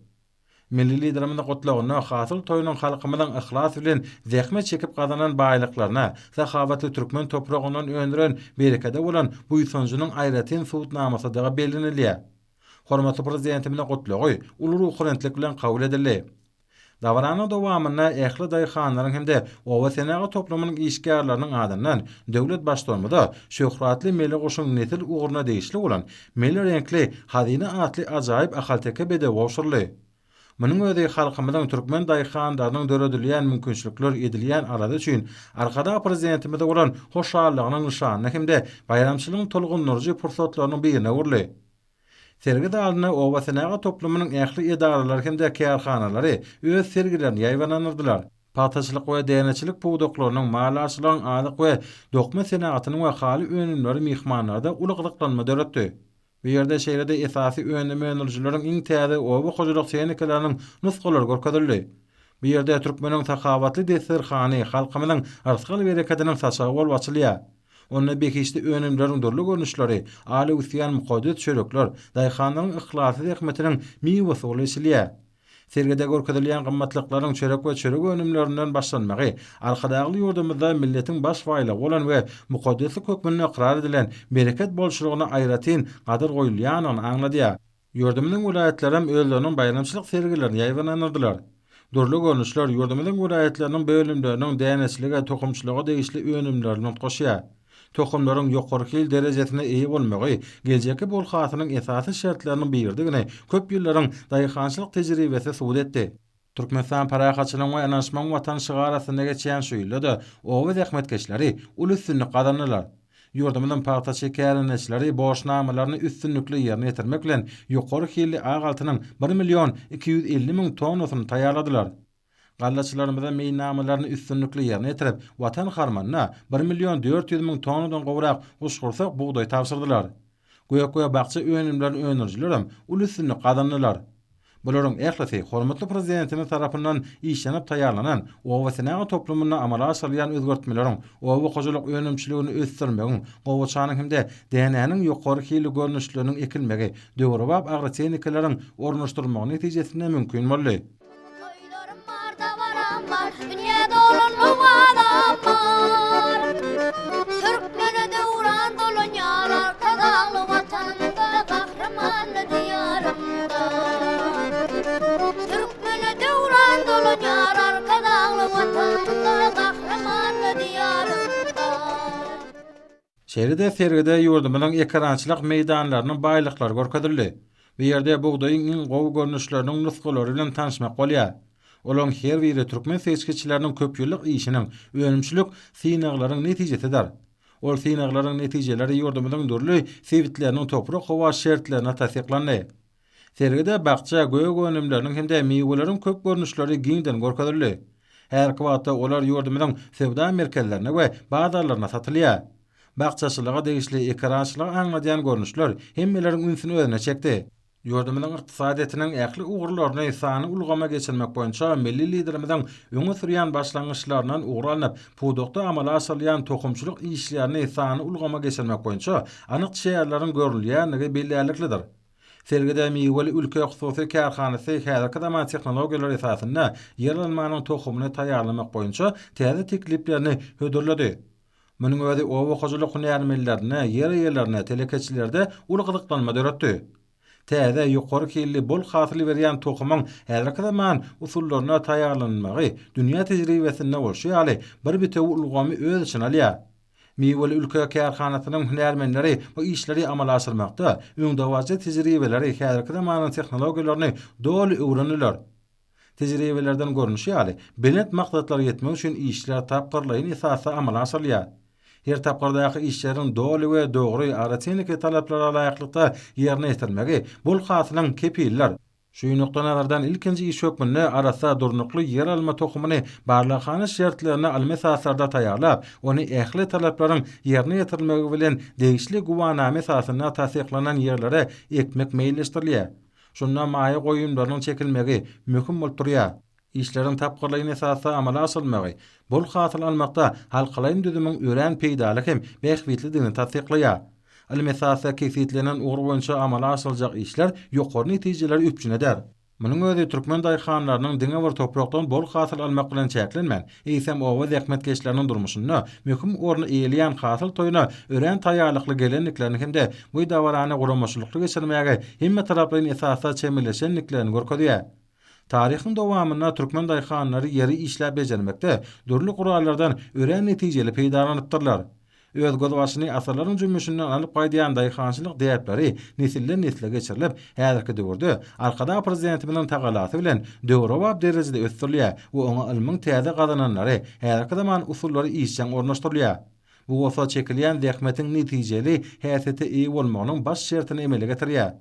Milli liderimizin gutlawyna, hasyl toýunyň halkymyzyň ihlas bilen zähmet çekip gazanan baýlyklaryna, sahabatly Türkmen topragynyň öňüren berekede bolan bu ýysanjynyň aýratyn suwutnamasyna belenilýär. Hormatly prezidentimiň gutlagy uly ruhlantyk bilen kabul edildi. Dawaranyň dowamyna ähli daýhanlaryň hemde owa senaga toplamynyň işgärleriniň adından döwlet başlanmada şöhratly meli goşuň netil uguruna değişli bolan meli renkli hazine atly ajaýyp ahalteke bede wowşurly. Munyň özi halkymyzyň türkmen daýhanlarynyň döredilýän mümkinçilikler edilýän arada üçin arkada prezidentimize bolan hoşallygynyň nişanyny hemde bayramçylygyň tolgun nurjy pursatlarynyň birine urly. Sergi dalyna owa senaga toplamynyň ähli edaralary hemde kärhanalary öz sergilerini ýaýbananyrdylar. Paýtaçylyk we däneçilik puwdaklarynyň malaçylygyň adyk we dokma senagatynyň we haly önümleri mihmanlarda uluglyklanyma döretdi. Bu ýerde şeýlede esasy önüme öňürjüleriň iň täze O.Hojaniyazow senekalarynyň nusgalary görkezildi. Bu ýerde türkmeniň sahawatly destirhany, halkymyzyň arsgal bereketiniň saçagy bolup açylýar. Onda bekişli önümleriň durly görnüşleri, aly üsýan muqaddet çörekler, daýhanlaryň ihlasy zähmetiniň miwasy bolýar. Sergide görkezilýän gymmatlyklaryň çörek we çörek önümlerinden başlanmagy, arkadaky ýurdumyzda milletiň baş waýlygy bolan we muqaddesli kökmünde iqrar edilen bereket bolşulugyna aýratyn gadyr goýulýanyny aňladýar. Ýurdumyň vilayetlerem özleriniň bayramçylyk sergilerini ýaýbananyrdylar. Durly görnüşler ýurdumyň vilayetleriniň bölümleriniň däneçiligi, tokumçylyga degişli önümlerini goşýar. Tokumlaryň ýokary derejesine eýe bolmagy, geljeki bol hasynyň esasy şertleriniň birdigine köp ýyllaryň daýhançylyk tejribesi suwut etdi. Türkmenistan parahaçylygyň we anaşmaň watan şygarasynda geçýän şu ýylda owa zähmetkeşleri uly üstünlük gazandylar. Ýurdumyň paýtaşy kärençileri boşnamalaryny üstünlükli ýerine ýetirmek bilen ýokary hilli agaltynyň 1.250.000 tonusyny taýýarladylar. Gallaçylarymyza meýnamalaryny üstünlükli ýerine ýetirip, Watan Habarlaryna 1.400.000 tonadan gowrak uşgursak buğday tapşyrdylar. Goýa bagça önümlerini öňürjilerim uly üstünlük gazandylar. Bularyň ählisi hormatly prezidentimiz tarapyndan işlenip taýýarlanan owa senaga toplamyna amala asylýan özgertmeleriň O.Hojaniyazow önümçiligini ösdürmegi, gowçanyň hemde dänäniň ýokary hili görnüşleriniň ekilmegi, döwrebap agrotehnikaryň ornaşdyrmagy netijesinde mümkin boldy. Dünyada olanlyk adamlar Türkmene döwran dolanýarlar Tadagly watanda gahramanly diyarymda Türkmene döwran dolanýarlar Tadagly watanda gahramanly diyarymda Şeýlede sergide ýurdumyň ekrançylyk meýdanlarynyň baýlyklary görkezildi. Bu ýerde buğdaýyň iň gowy görnüşleriniň nusgalary bilen tanışmak bolýar. Olaň her biri türkmen seçkiçileriniň köp ýyllyk işiniň önümçülük synaglaryň netijesidir. Ol synaglaryň netijeleri ýurdumyzyň dürli sebitleriniň toprak hawa şertlerine tasdiqlandy. Sergide bakça göýe önümleriniň hemde meýweleriň köp görnüşleri giňden görkezildi. Her kwata olar ýurdumyzyň sewda merkezlerine we bazarlaryna satylýar. Bakçaçylyga degişli ekrançylyk aňladýan görnüşler hemmeleriň ünsüni özüne çekdi. Ýurdumyzyň ykdysadyetiniň ähli ugurlaryny sany ulgama geçirmek boýunça milli liderimiziň öňe sürýän başlangyçlaryndan ugralanyp, pudokda amala asylýan tokumçylyk işlerini sany ulgama geçirmek boýunça anyk şeýerleriň görülýänligi belläliklidir. Sergide meýweli ülke ýoksusy kärhanasy häzirki zaman tehnologiýalar esasynda ýer almanyň tohumyny taýýarlamak boýunça täze tekliplerini hödürledi. Munyň özi O.Hojaniyazow hunärmenlerine, ýer-ýerlerine, telekeçilerde ulgyzyklanma döretdi. Täze ýokary kelli bol hasyl berýän tohumyň häzirki zaman usullaryna taýýarlanmagy dünýä tejribesinde bolşy ýaly bir bitew ulgamy öz için alýar. Meýweli ülke kärhanasynyň hunärmenleri bu işleri amala asyrmakda öňdäwaja tejribeleri häzirki zamanyň tehnologiýalaryny doly öwrenirler. Tejribelerden görnüşi ýaly belet maksatlara ýetmek üçin işler tapgyrlaryň esasy amala asyrlýar. Her tapgyrdaky işleriň doly we dogry araçynlyky talaplara laýyklykda ýerine ýetirmegi bol hasylyň kepiller. Şu noktalardan ilkinji iş hökmünde arasa durnukly yer alma tohumyny barlahany şertlerine alma esaslarda taýýarlap, ony ähli talaplaryň ýerine ýetirilmegi bilen degişli guwaname esasyna tasdiqlanan ýerlere ekmek meýilleşdirilýär. Şondan maýa goýumlarynyň çekilmegi möhüm bolup durýar. İşlerin tapgyrlaryň esasy amala asylmagy bol hasyl almakda halkylaryň düzümiň ören peýdalyk hem bähwitligini tasdiqlaýar. Almesasa kefitlenen ugur boýunça amala asylajak işler ýokary netijeler üpjün eder. Munyň özi türkmen daýhanlarynyň diňe bir toprakdan bol hasyl almak bilen çäklenmän, eýsem owa zähmetkeşleriniň durmuşyna möhüm orny eýleýän hasyl toýuna ören taýýarlykly gelenliklerini hemde bu dawarany guramaşylykly geçirmäge hemme taraplaryň esasa çemeleşenliklerini görkezýär. Taryhyň dowamynda türkmen daýhanlary ýeri işläp bejermekde dürli gurallardan ören netijeli peýdalanypdyrlar. Öz gözbaşyny asarlaryň jümmüşinden alyp gaýdýan daýhançylyk däpleri nesilden nesile geçirilip, häzirki döwürde arkada prezidentimiň tagalasy bilen döwrewap derejede ösdürilýär we oňa ilmiň täze gazananlary häzirki zaman usullary işçiň ornaşdyrylýar. Bu wasa çekilýän zähmetiň netijeli häsiýeti iyi bolmagynyň baş şertini emele getirýär.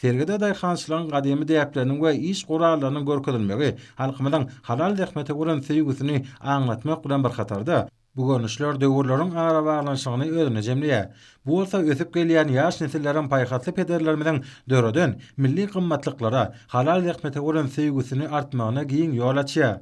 Sergide daýhançylygyň gadymy däpleriniň we iş guralarynyň görkezilmegi halkymyzyň halal zähmete bolan seýgüsini aňlatmak bilen bir hatarda. Bu görnüşler döwürleriň ara baglanşygyny özüne jemleýär. Bu bolsa ösüp gelýän ýaş nesilleriň paýhatly pederlerimiň döreden milli gymmatlyklara, halal zähmete bolan seýgüsini artmagyna giň ýol açýar.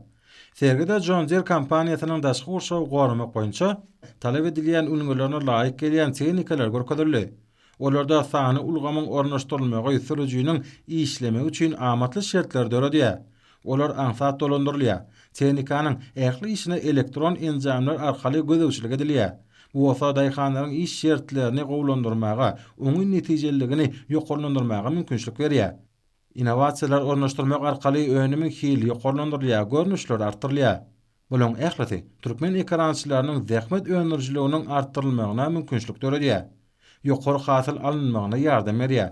Sergide John Deere kompaniýasynyň daşky urşawy goramak boýunça talap edilýän ünlülerine laýyk gelýän tehnikalar görkezildi. Olarda sany ulgamyň ornaşdyrylmagy sürüjüniň işlemegi üçin amatly şertler döredýär. Olar ansat dolandyrylýar. Tehnikanyň ähli işine elektron enzamlar arkaly gözewçilik edilýär. Bu wasa daýhanlaryň iş şertlerini gowlandyrmaga, oňun netijeligini ýokarlandyrmaga mümkinçilik berýär. Innovasiýalar ornaşdyrmak arkaly önümiň hili ýokarlandyrylýar, görnüşler artdyrylýar. Bulan ählisi türkmen ekrançylarynyň zähmet öňürjiliginiň artdyrylmagyna mümkinçilik berýär. Ýokary hasyl alynmagyna ýardam berýär.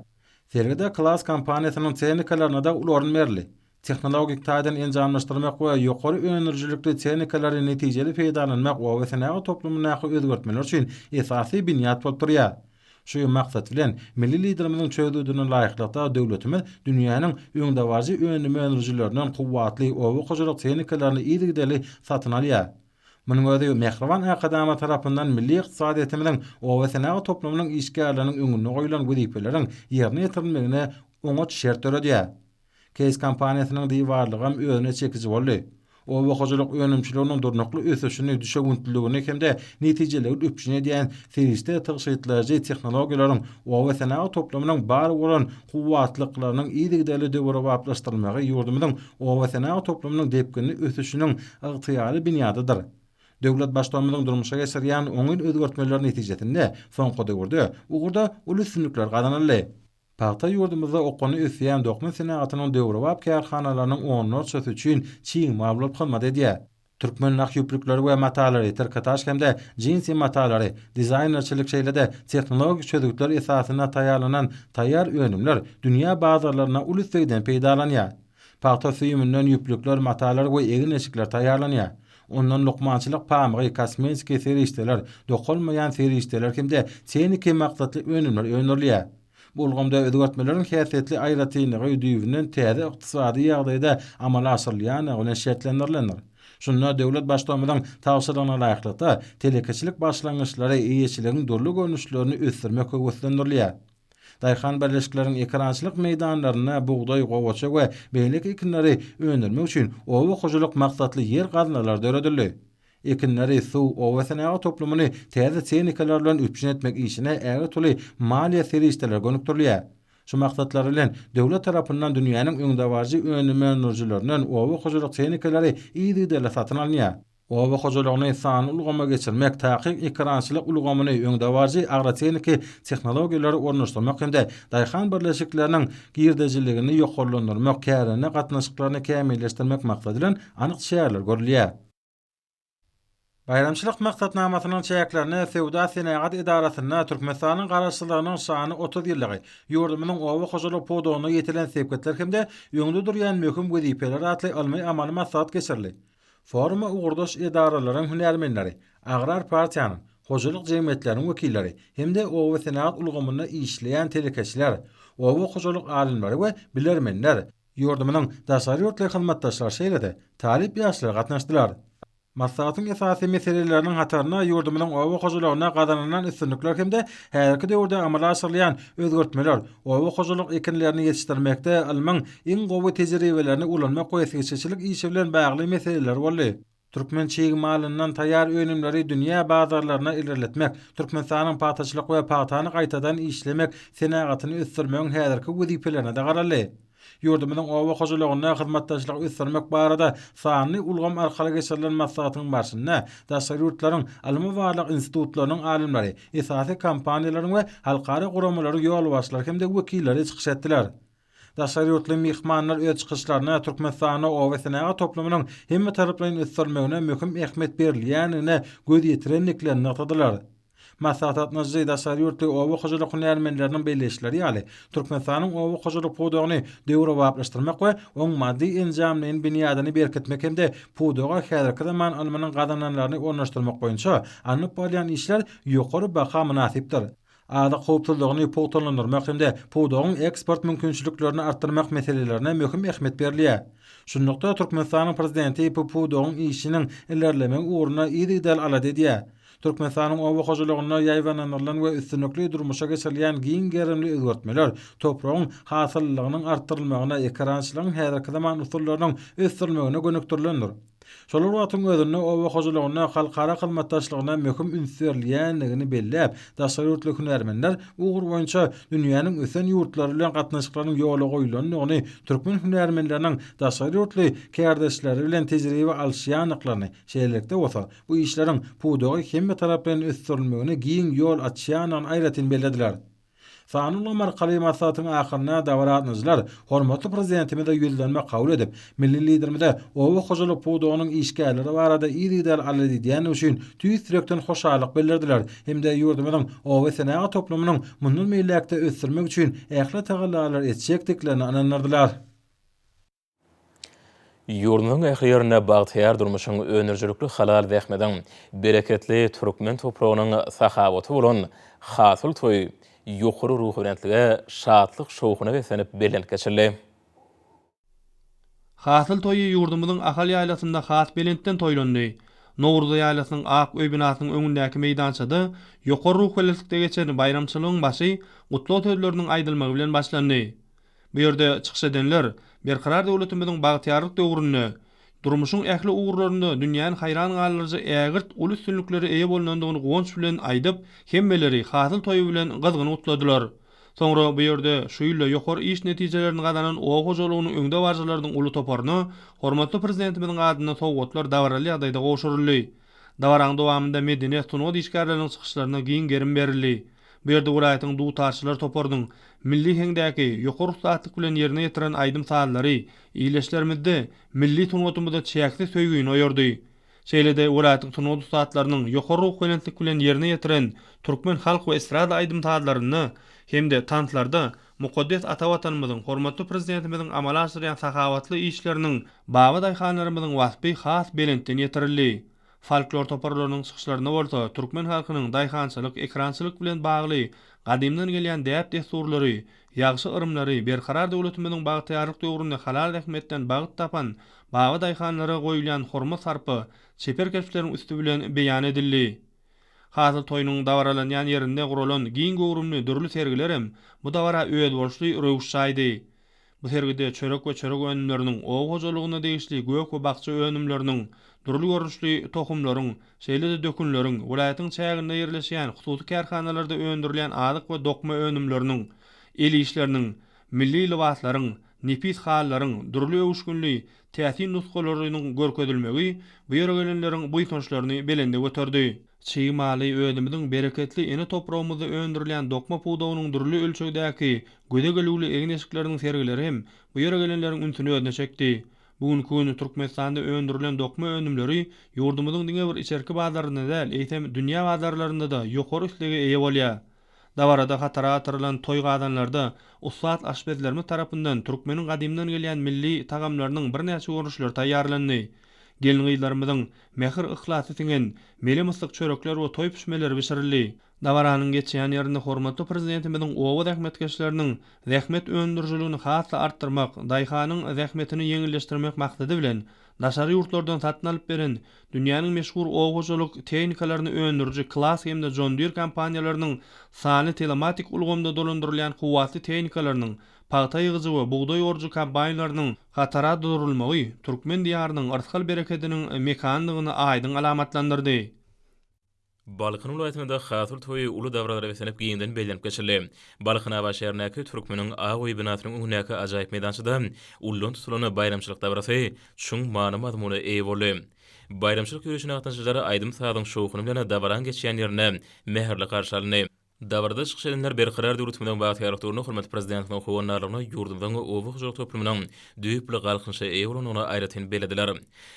Sergide Klass kompaniýasynyň tehnikalaryna da ularyn berli. Tehnologik taýdan enjamlaşdyrmak we ýokary öňürjilikli tehnikalary netijeli peýdalanmak we sanagat toplumyna özgertmeler üçin esasy binýat bolup durýar. Şu maksat bilen milli liderimiziň çözdüğüne laýyklykda döwletimiz dünýäniň öňdäwaji öňürjilerinden kuwwatly O.Hojaniyazow tehnikalaryny ýygydaly satyn alýar. Munyň özi Mehriban Akadama tarapyndan milli ykdysadyetimiziň we sanagat toplumynyň işgärleriniň öňüne goýulan wezipeleriň ýerine ýetirilmegine oňa şert döredýär. Keys kompaniýasynyň diýwarlygam özüne çekiji boldy. O.Hojaniyazow önümçiliginiň durnukly ösüşini düşegüntligini hemde netijeleri üpjüne diýen seriste tygyşytlaryjy tehnologiýalaryň we sanagat toplumynyň bar bolan kuwwatlyklarynyň ýygydaly döwrewaplaşdyrylmagy ýurdumyzyň we sanagat toplumynyň depkinli ösüşiniň ygtyýary binýadydyr. Döwlet başdanmynyň durmuşa geçirýän oňun özgertmeleri netijesinde soňky döwürde ugurda ulysynlyklar gazanyldy. Paýta ýurdumyzda okany ösýän dokman senagatynyň döwrewap kärhanalarynyň onlarçasy üçin çiň mablup kylmady diýär. Türkmen nahyüplükleri we matalary, terkataş hemde jinsi matalary, dizaynerçilik şeýlede tehnologik çözükler esasyna taýarlanan taýýar önümler dünýä bazarlaryna ulus beýden peýdalanýar. Pato süýümünden yüplükler, matalar we egin eşikler taýýarlanýar. Ondan lokmançylyk pamygy, kosmetik serişdeler, dokulmayan serişdeler hemde çeýniki maksatly önümler öňürlýär. Bulgamda özgertmelerin häsiýetli aýratynygy düýbünden täze ykdysady ýagdaýda amala asyrlýan we şertlendirilýär. Şunda döwlet başlamadan tawsyrlaryna laýyklykda telekeçilik başlangyçlary eýeçilerin durly görnüşlerini ösdürmek höwüslendirilýär. Daýhan birleşikleriniň ekrançylyk meýdanlaryna buğday, gowaça we beýlik ekinleri öňürmek üçin O.Hojaniyazow maksatly yer gaznalar döredildi. Ekinleri suw owasynaga toplumyny täze çeýnikalar bilen üpjün etmek işine äge tuly maliýe serişdeler gönükdirilýär. Şu maksatlar bilen döwlet tarapyndan dünýäniň öňdewaji önüme nurjylarynyň O.Hojaniyazow çeýnikalary ýa-da satyn alınýar. O.Hojaniyazowyny sany ulgama geçirmek, taýyk ekrançylyk ulgamyny öňdewaji agroçeýniki tehnologiýalary ornaşdyrmak hemde daýhan birleşikleriniň girdejiligini ýokarlandyrmak, kärine gatnaşyklaryny kämilleşdirmek maksady bilen anyk şäherler görülýär. Bayramçylyk maksatnamasynyň çäklerini Sewda Senagat Idarasyna Türkmenistanyň garaşçylarynyň şany 30 ýyllygy ýurdumynyň O.Hojaniyazow podogyna ýetilen sebgetler hemde ýöňde durýan möhüm wezipeler atly almy amaly maksat geçirildi. Foruma ugurdaş edaralaryň hünärmenleri, agrar partiýanyň, hojalyk jemgyýetleriniň wekilleri hemde owa senagat ulgamyna işleýän telekeçiler, O.Hojaniyazow alimleri we bilermenler ýurdumynyň daşary ýurtly hyzmatdaşlary şeýlede talip ýaşlar gatnaşdylar. Maslahatyň esasy meseleleriniň hatarına ýurdumynyň O.Hojaniyazowyna gazananan üstünlikler hemde häzirki döwürde amala asyrlayan özgertmeler O.Hojaniyazow ekinlerini ýetişdirmekde almyň iň gowy tejribelerini ulanmak goýasyçylyk işi bilen bagly meseleler boldy. Türkmen çeýgmalyndan taýýar önümleri dünýä bazarlaryna ilerletmek, Türkmenistanyň paýtaçylyk we paýtany gaýtadan işlemek senagatyny ösdürmegiň häzirki wezipelerine de garaldy. Ýurdumynyň O.Hojaniyazowyna hyzmatdaşlyk ösdürmek barada sanly ulgam arkaly geçirilen maslahatyň başynda daşary ýurtlaryň almy barlyk institutlarynyň alimleri, esasy kompaniýalaryň we halkara guramalaryň ýolbaşçylary hemde wekilleri çykyş etdiler. Daşary ýurtly mehmanlar öz çykyşlaryna Türkmenistanyň owasynaga toplumynyň hemme taraplaryndan ösdürmegine möhüm ähmiýet berilýänine göz ýetirenliklerini natadylar. Maslahatnazy daşary ýurtly O.Hojaniyazow hünärmenleriniň beýleşleri ýaly Türkmenistanyň O.Hojaniyazow podogyny döwre wagtlaşdyrmak we oň maddi enjamlaryň binýadyny berkitmek hemde podoga häzirki zaman almanyň gazananlaryny ornaşdyrmak boýunça anyp bolýan işler ýokary baha münasipdir. Ada howpsuzlygyny pogtalandyrmak hemde podogyň eksport mümkinçiliklerini artdyrmak meselelerine möhüm ähmiýet berilýär. Şundakda Türkmenistanyň prezidenti bu podogyň işiniň ilerlemek uğruna ýa-da alady diýär. Türkmenistanyň O.Hojaniyazowyna ýaýwananylan we üstünlikli durmuşa geçirilýän giň gerimli özgertmeler topragyň hasyllygynyň artdyrylmagyna, ekrançylygyň häzirki zaman usullarynyň ösdürmegine gönükdirilendir. Şolar wagtyň özünde O.Hojaniyazowyna halkara hyzmatdaşlygyna möhüm ünsürlýänligini belläp, daşary ýurtly hünärmenler ugur boýunça dünýäniň ösen ýurtlary bilen gatnaşyklaryň ýoly goýulanlygyny, türkmen hünärmenleriniň daşary ýurtly kärdeşleri bilen tejribe alşýanyklaryny şeýlelikde bolsa, bu işleriň pudogy hemme taraplaryndan ösdürilmegine giň ýol açýanyny aýratyn bellediler. Sanly markaly maslahatyň ahyryna dawratnyjlar hormatly prezidentimize ýüzlenme kabul edip, milli liderimize O.Hojaniyazow podogynyň işgärleri barada ýa-da alady diýen üçin tüýsürekden hoşallyk bildirdiler. Hemde ýurdumynyň owasynaga toplumynyň mundan meýlekde ösdürmek üçin ähli tagallalar etjekdiklerini ananlardylar. Ýurdumyň ähliýerine bagtyar durmuşyň önürjülükli halal zähmeden bereketli türkmen topragynyň sahawaty bolan hasyl toý ýokary ruh bilenlige şatlyk şowkyna besenip belenip geçirildi. Hasyl toýy ýurdumynyň ahal ýaýlasynda has belentden toýlandy. Nowruz ýaýlasynyň ak öý binasynyň öňündäki meýdançada ýokary ruh bilenlikde geçen bayramçylygyň başy gutlaw sözleriniň aýdylmagy bilen başlandy. Bu ýerde çykyş edenler berkarar döwletimiziň bagtyarlyk döwrüne, durmuşyň ähli uğurlaryny dünýäniň haýran galyjy ägirt ulus üstünlikleri eýe bolandygyny gowunç bilen aýdyp, hemmeleri hasyl toýy bilen gyzgyny utladylar. Soňra bu ýerde şu ýyla ýokary iş netijelerini gazanan O.Hojaniyazowynyň öňde barjylarynyň uly toparyny hormatly prezidentimiziň adyna sowgatlar dawarly ýagdaýda gowşuruldy. Dawaraň dowamında medeniýet sunuwat işgärleriniň çykyşlaryna giň gerim berildi. Bu ýerde welaýatyň duwtarçylar toparynyň milli hengdäki ýokary statlyk bilen ýerine ýetiren aýdym sallary, iýleşlerimizde milli tunwatymyzda çäksiz söýgüni oýardy. Şeýlede welaýatyň tunug saatlarynyň ýokary ruhlenlik bilen ýerine ýetiren türkmen halk we estrada aýdymtalaryny hemde tantlarda mukaddes ata watanymyzyň hormatly prezidentimizin amala aşyrýan sahawatly işleriniň baby daýhanlarymyzyň wasby has belentden ýetirildi. Folklor toparlarynyň çykyşlaryna bolsa, türkmen halkynyň daýhançylyk, ekrançylyk bilen bagly gadymdan gelýän däp desturlary, ýagşy yrymlary berkarar döwletimiziň bagtýarlyk döwründe halal rahmetden bagyt tapan baby daýhanlara goýulan hormat sarpy çeper kesiplerin üstü bilen beýan edildi. Hazır toýunyň dawaralanýan ýerinde guralan giň gowrumly dürli sergilerem bu dawara öýed bolşly röwüşçaýdy. Bu sergide çörek we çörek önümleriniň O.Hojanyazowna degişli gök we bakça önümleriniň durly görünüşli tohumlaryň, şeýle-de dökünleriň, welaýatyň çäginde ýerleşýän hususy kärhanalarda öndürilen adyk we dokma önümleriniň, el işleriniň, milli libaslaryň, nipis hallaryň, durly öwüşgünli täsin nuskalarynyň görkezilmegi bu ýere gelenleriň bu ýytynçlaryny belende göterdi. Çiğmali ödümüzün bereketli eni toprağımızda öndürülen dokma puğdağının durulu ölçüdäki göde gelugly egneşiklerinin sergileri hem bu ýere gelenlerin üntünü ödüne çekdi. Bugünkü günü Türkmenistanda öndürülen dokma önümleri yurdumuzun diňe bir içerki bazarynda däl, eýsem dünýä bazarlarynda da ýokary üstege eýe bolýar. Dawarada hatara atyrylan toý gadanlarda ussat aşbezlerimiz tarapyndan türkmeniň gadymdan gelýän milli tagamlarynyň bir näçe görnüşleri taýýarlandy. Gelin gyýlarymyzyň mehir ihlasy tingen meli myslyk çörekler we toý pişmeleri bişirildi. Dawaranyň geçýän ýerinde hormatly prezidentimiziň owa rahmetkeşleriniň rahmet öndürjülügini hasy artdyrmak, daýhanyň rahmetini ýeňilleşdirmek maksady bilen daşary ýurtlardan satyn alyp beren dünýäniň meşhur O.Hojalyk tehnikalarını öndürjü Klas hemde John Deere kompaniýalarynyň sany telematik ulgamda dolandyrylýan kuwatly tehnikalarnyň paýta ýygyjy we buğday orju kombaýnlarynyň hatara durulmagy türkmen diýarynyň artgal bereketiniň mekanlygyny aýdyň alamatlandyrdy. Balkın ulaýatynda hasyl toýy uly dawralara besenip giýinden bellenip geçirildi. Balkyn şäherindäki türkmeniň Agoý binasynyň öňündäki ajaýyp meýdançyda ullun tutulan bayramçylyk dawrasy çuň many mazmuny eýe boldy. Bayramçylyk ýürüşine gatnaşjylary aýdym saýdyň şowkuny bilen dawran geçýän ýerine meherli garşy alyndy. Dawarda çykyş edenler berkarar döwletimiň bagtýarlykdyny hormatly prezidentiniň howanaryna ýurdumyň O.Hojanyazowk toplumynyň düýpli galkynşy eýe bolanyna aýratyn belediler.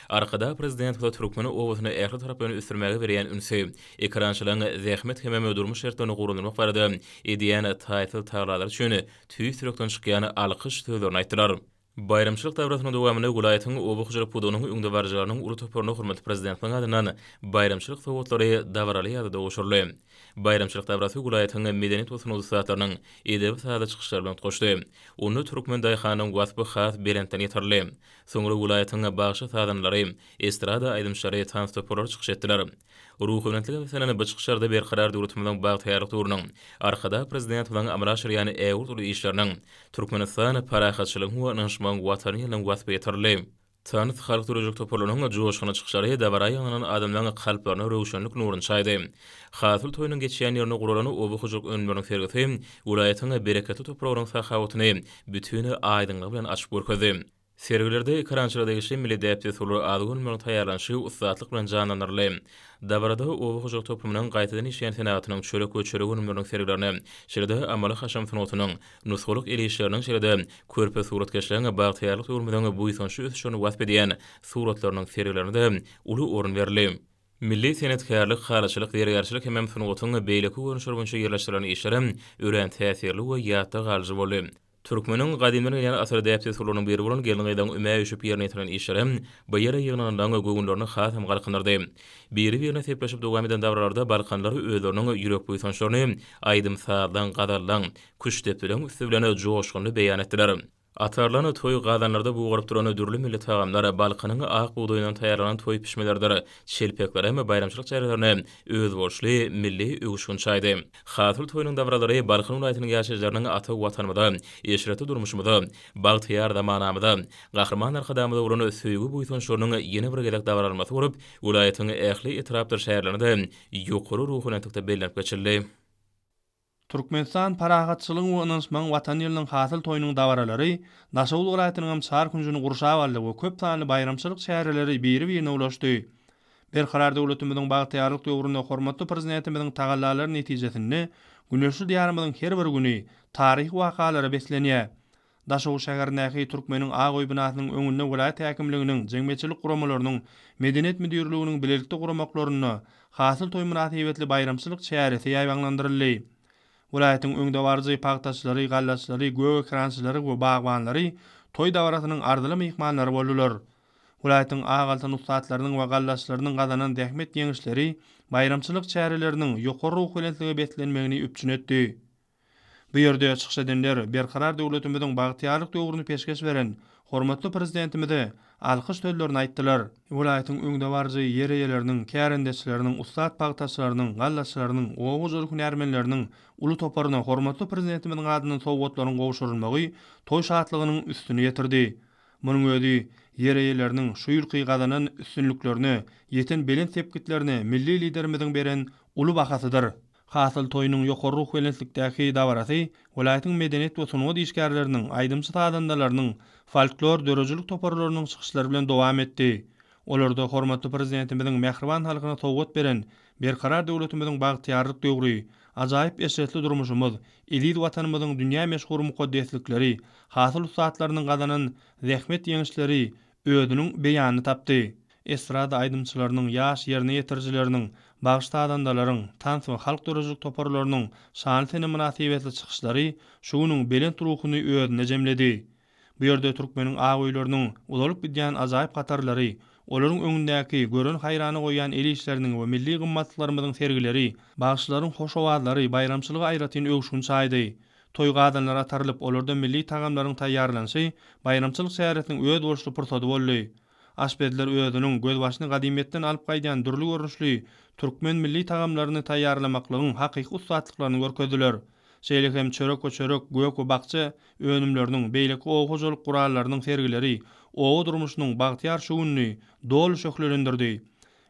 Arkada prezident we türkmeni owasyny ähli tarapyny üstürmäge berýän ünsi, ekrançylaryň zähmet hemem ödürmüş şertlerini gurulmak barada edýän taýtyl taýlarlar üçin tüý sürekden çykýan alkyş sözlerini aýtdylar. Bayramçylyk dawrasynyň dowamyny Gulaýatyň Owa-Hojanyk pudunyň öňde barjarynyň uly toporuna hormatly prezidentiniň adyndan bayramçylyk sowatlary dawarly ýa-da oşurly. Bayramçylyk dawrasy Gulaýatyň medeniýet we sunugy saatlarynyň edebi saada çykyşlary bilen goşdy. Onu türkmen daýhanyň wasby has belentden ýetirli. Soňra Gulaýatyň bagşy saadanlary, estrada aýdymçylary tans toporlar çykyş etdiler. Ruhunetlige meseleni bu çykyşlarda berkarar döwletimiň bagtýarlyk döwrüniň arkada prezident bilen amala aşyrýan äwurtly işleriniň Türkmenistan parahatçylygyň we nşman watanyň wasby ýetirli. Tanıt halk durujak toparlanan joşgyna çykyşlary dawara ýanynan adamlaryň kalplaryna röwşenlik nuruny çaýdy. Hasyl toýunyň geçýän ýerine gurulany O.Hojanyk önümleriň sergisi welaýatyň bereketli topragynyň sahawatyny bütüni aýdynlyk bilen açyp görkezdi. Sergilerde ekrançylardagi milli däpde sulu adygyn bilen taýýarlanşy ustatlyk bilen janlanyrly. Dawarada O.Hojanyk toplumynyň gaýtadan işleýän senatynyň çörek we çörek önümleriniň sergilerini, şeýle-de amaly haşam sunutynyň, nusgalyk elişleriniň şeýle-de körpe suratkeşleriň bagtýarlyk döwrümiň bu ýytynçy ösüşini wasp edýän suratlarynyň sergilerinde uly orun berildi. Milli senetkarlyk, halaçylyk, derýärçilik hemem sunutynyň beýleki görnüşleri boýunça ýerleşdirilen işleri ören täsirli we ýatda galyjy boldy. Türkmeniň gadymdan gelýän asar däpde sulunyň biri bolan gelin gaýdan ümäýe üşüp ýerine ýetiren işleri bu ýere ýygnandan göwünlerini hasam galkynardy. Biri-birine sepleşip dowam eden dawralarda balkanlary özleriniň ýürek buýsançlaryny aýdym saatdan gadallan, kuş tepdilen üstü bilen joşgyny beýan etdiler. Atarlany toý gadanlarda buğuryp duran ödürli milli tagamlar balkanyň ak buğdaýyndan taýýarlanan toý pişmelerdir. Şelpekler hem bayramçylyk çaýlaryny öz bolşly milli öwüşgün çaýdy. Hasyl toýunyň dawralary balkan welaýatynyň ýaşaýjylarynyň ata watanymyda, eşreti durmuşymyda, bagtyar zamanamyda, gahrman arkadamyda ulan söýgü buýsançlarynyň ýene bir gelek dawralmasy borup, welaýatyň ähli etrapdyr şäherlerinde ýokary ruhunetlikde bellenip geçirildi. Türkmenistan parahatçylygyň we ynançmaň watan ýylynyň hasyl toýunyň dawaralary Naşaul welaýatynyň çar günjüni gurşap aldy we köp sanly bayramçylyk şäherleri biri-birine ulaşdy. Berkarar döwletimiziň bagtýarlyk döwründe hormatly prezidentimiziň tagallalary netijesinde güneşli diýarymyzyň her bir güni taryh wakalary beslenýär. Daşow şäherindäki Türkmeniň Agoý binasynyň öňünde vilayat häkimliginiň jeňmeçilik guramalarynyň medeniýet müdürliginiň bilelikli guramaklaryny hasyl toý münasibetli bayramçylyk çäresi ýaýbanlandyryldy. Vilayatyň öňde barjy pagtaçlary, gallaçlary, göw ekrançylary we bagwanlary toý dawratynyň ardyly mehmanlary boldular. Vilayatyň agaltan ustatlarynyň we gallaçlarynyň gazanan dähmet ýeňişleri bayramçylyk çäreleriniň ýokary ruh bilenligi betlenmegini üpçün etdi. Bu ýerde çykyş edenler berkarar döwletimiziň bagtyarlyk döwrüni peşkeş beren hormatly prezidentimize alkyş sözlerini aýtdylar. Vilayatyň öňde barjy ýer eýeleriniň, kärendeçileriniň, ustat pagtaçlarynyň, gallaçlarynyň, owajolyk hünärmenleriniň uly toparyna hormatly prezidentimiziň adynyň sowgatlaryň gowşurulmagy toý şatlygynyň üstüne ýetirdi. Munyň özi ýer eýeleriniň şu ýylky gazanan üstünlüklerini, ýeten belin tepkitlerini milli liderimiziň beren uly bahasydyr. Hasyl toýunyň ýokary ruh bilenlikdäki dawarasy vilayatyň medeniýet we sungat işgärleriniň aýdymçy taýdanlarynyň folklor dörejilik toparlarynyň çykyşlary bilen dowam etdi. Olarda hormatly prezidentimiziň mehriban halkyna sowgat beren berkarar döwletimiziň bagtyarlyk döwri, ajaýyp esretli durmuşymyz, ilid watanymyzyň dünýä meşhur mukaddeslikleri, hasyl usatlarynyň gazanan zähmet ýeňişleri özüniň beýanyny tapdy. Estrada aýdymçylarynyň ýaş ýerine ýetirjileriniň bagştaýdanlaryň, tans we halk dörejilik toparlarynyň şany münasibetli çykyşlary şunyň belent ruhuny özüne jemledi. Bu ýerde türkmeniň agoýlarynyň udalyp gidýän ajaýyp gatarlary, olaryň öňündäki gören haýrany goýan el işleriniň we milli gymmatlyklarynyň sergileri, bagşlaryň hoş owazlary bayramçylygy aýratyn öwşün çaýdy. Toý gadanlar atarylyp olarda milli tagamlaryň taýýarlansy bayramçylyk şäheriniň öz bolşy pursaty boldy. Aşbedler özüniň gözbaşyny gadimetden alyp gaýdan dürli görnüşli türkmen milli tagamlaryny taýýarlamaklygyň hakyky ustatlyklaryny görkezdiler. Şeýle hem çörek we çörek, gök we bakça önümleriniň beýleki O.Hojaniyazow guralarynyň sergileri owa durmuşynyň bagtyar şuwunny dol şöhlendirdi.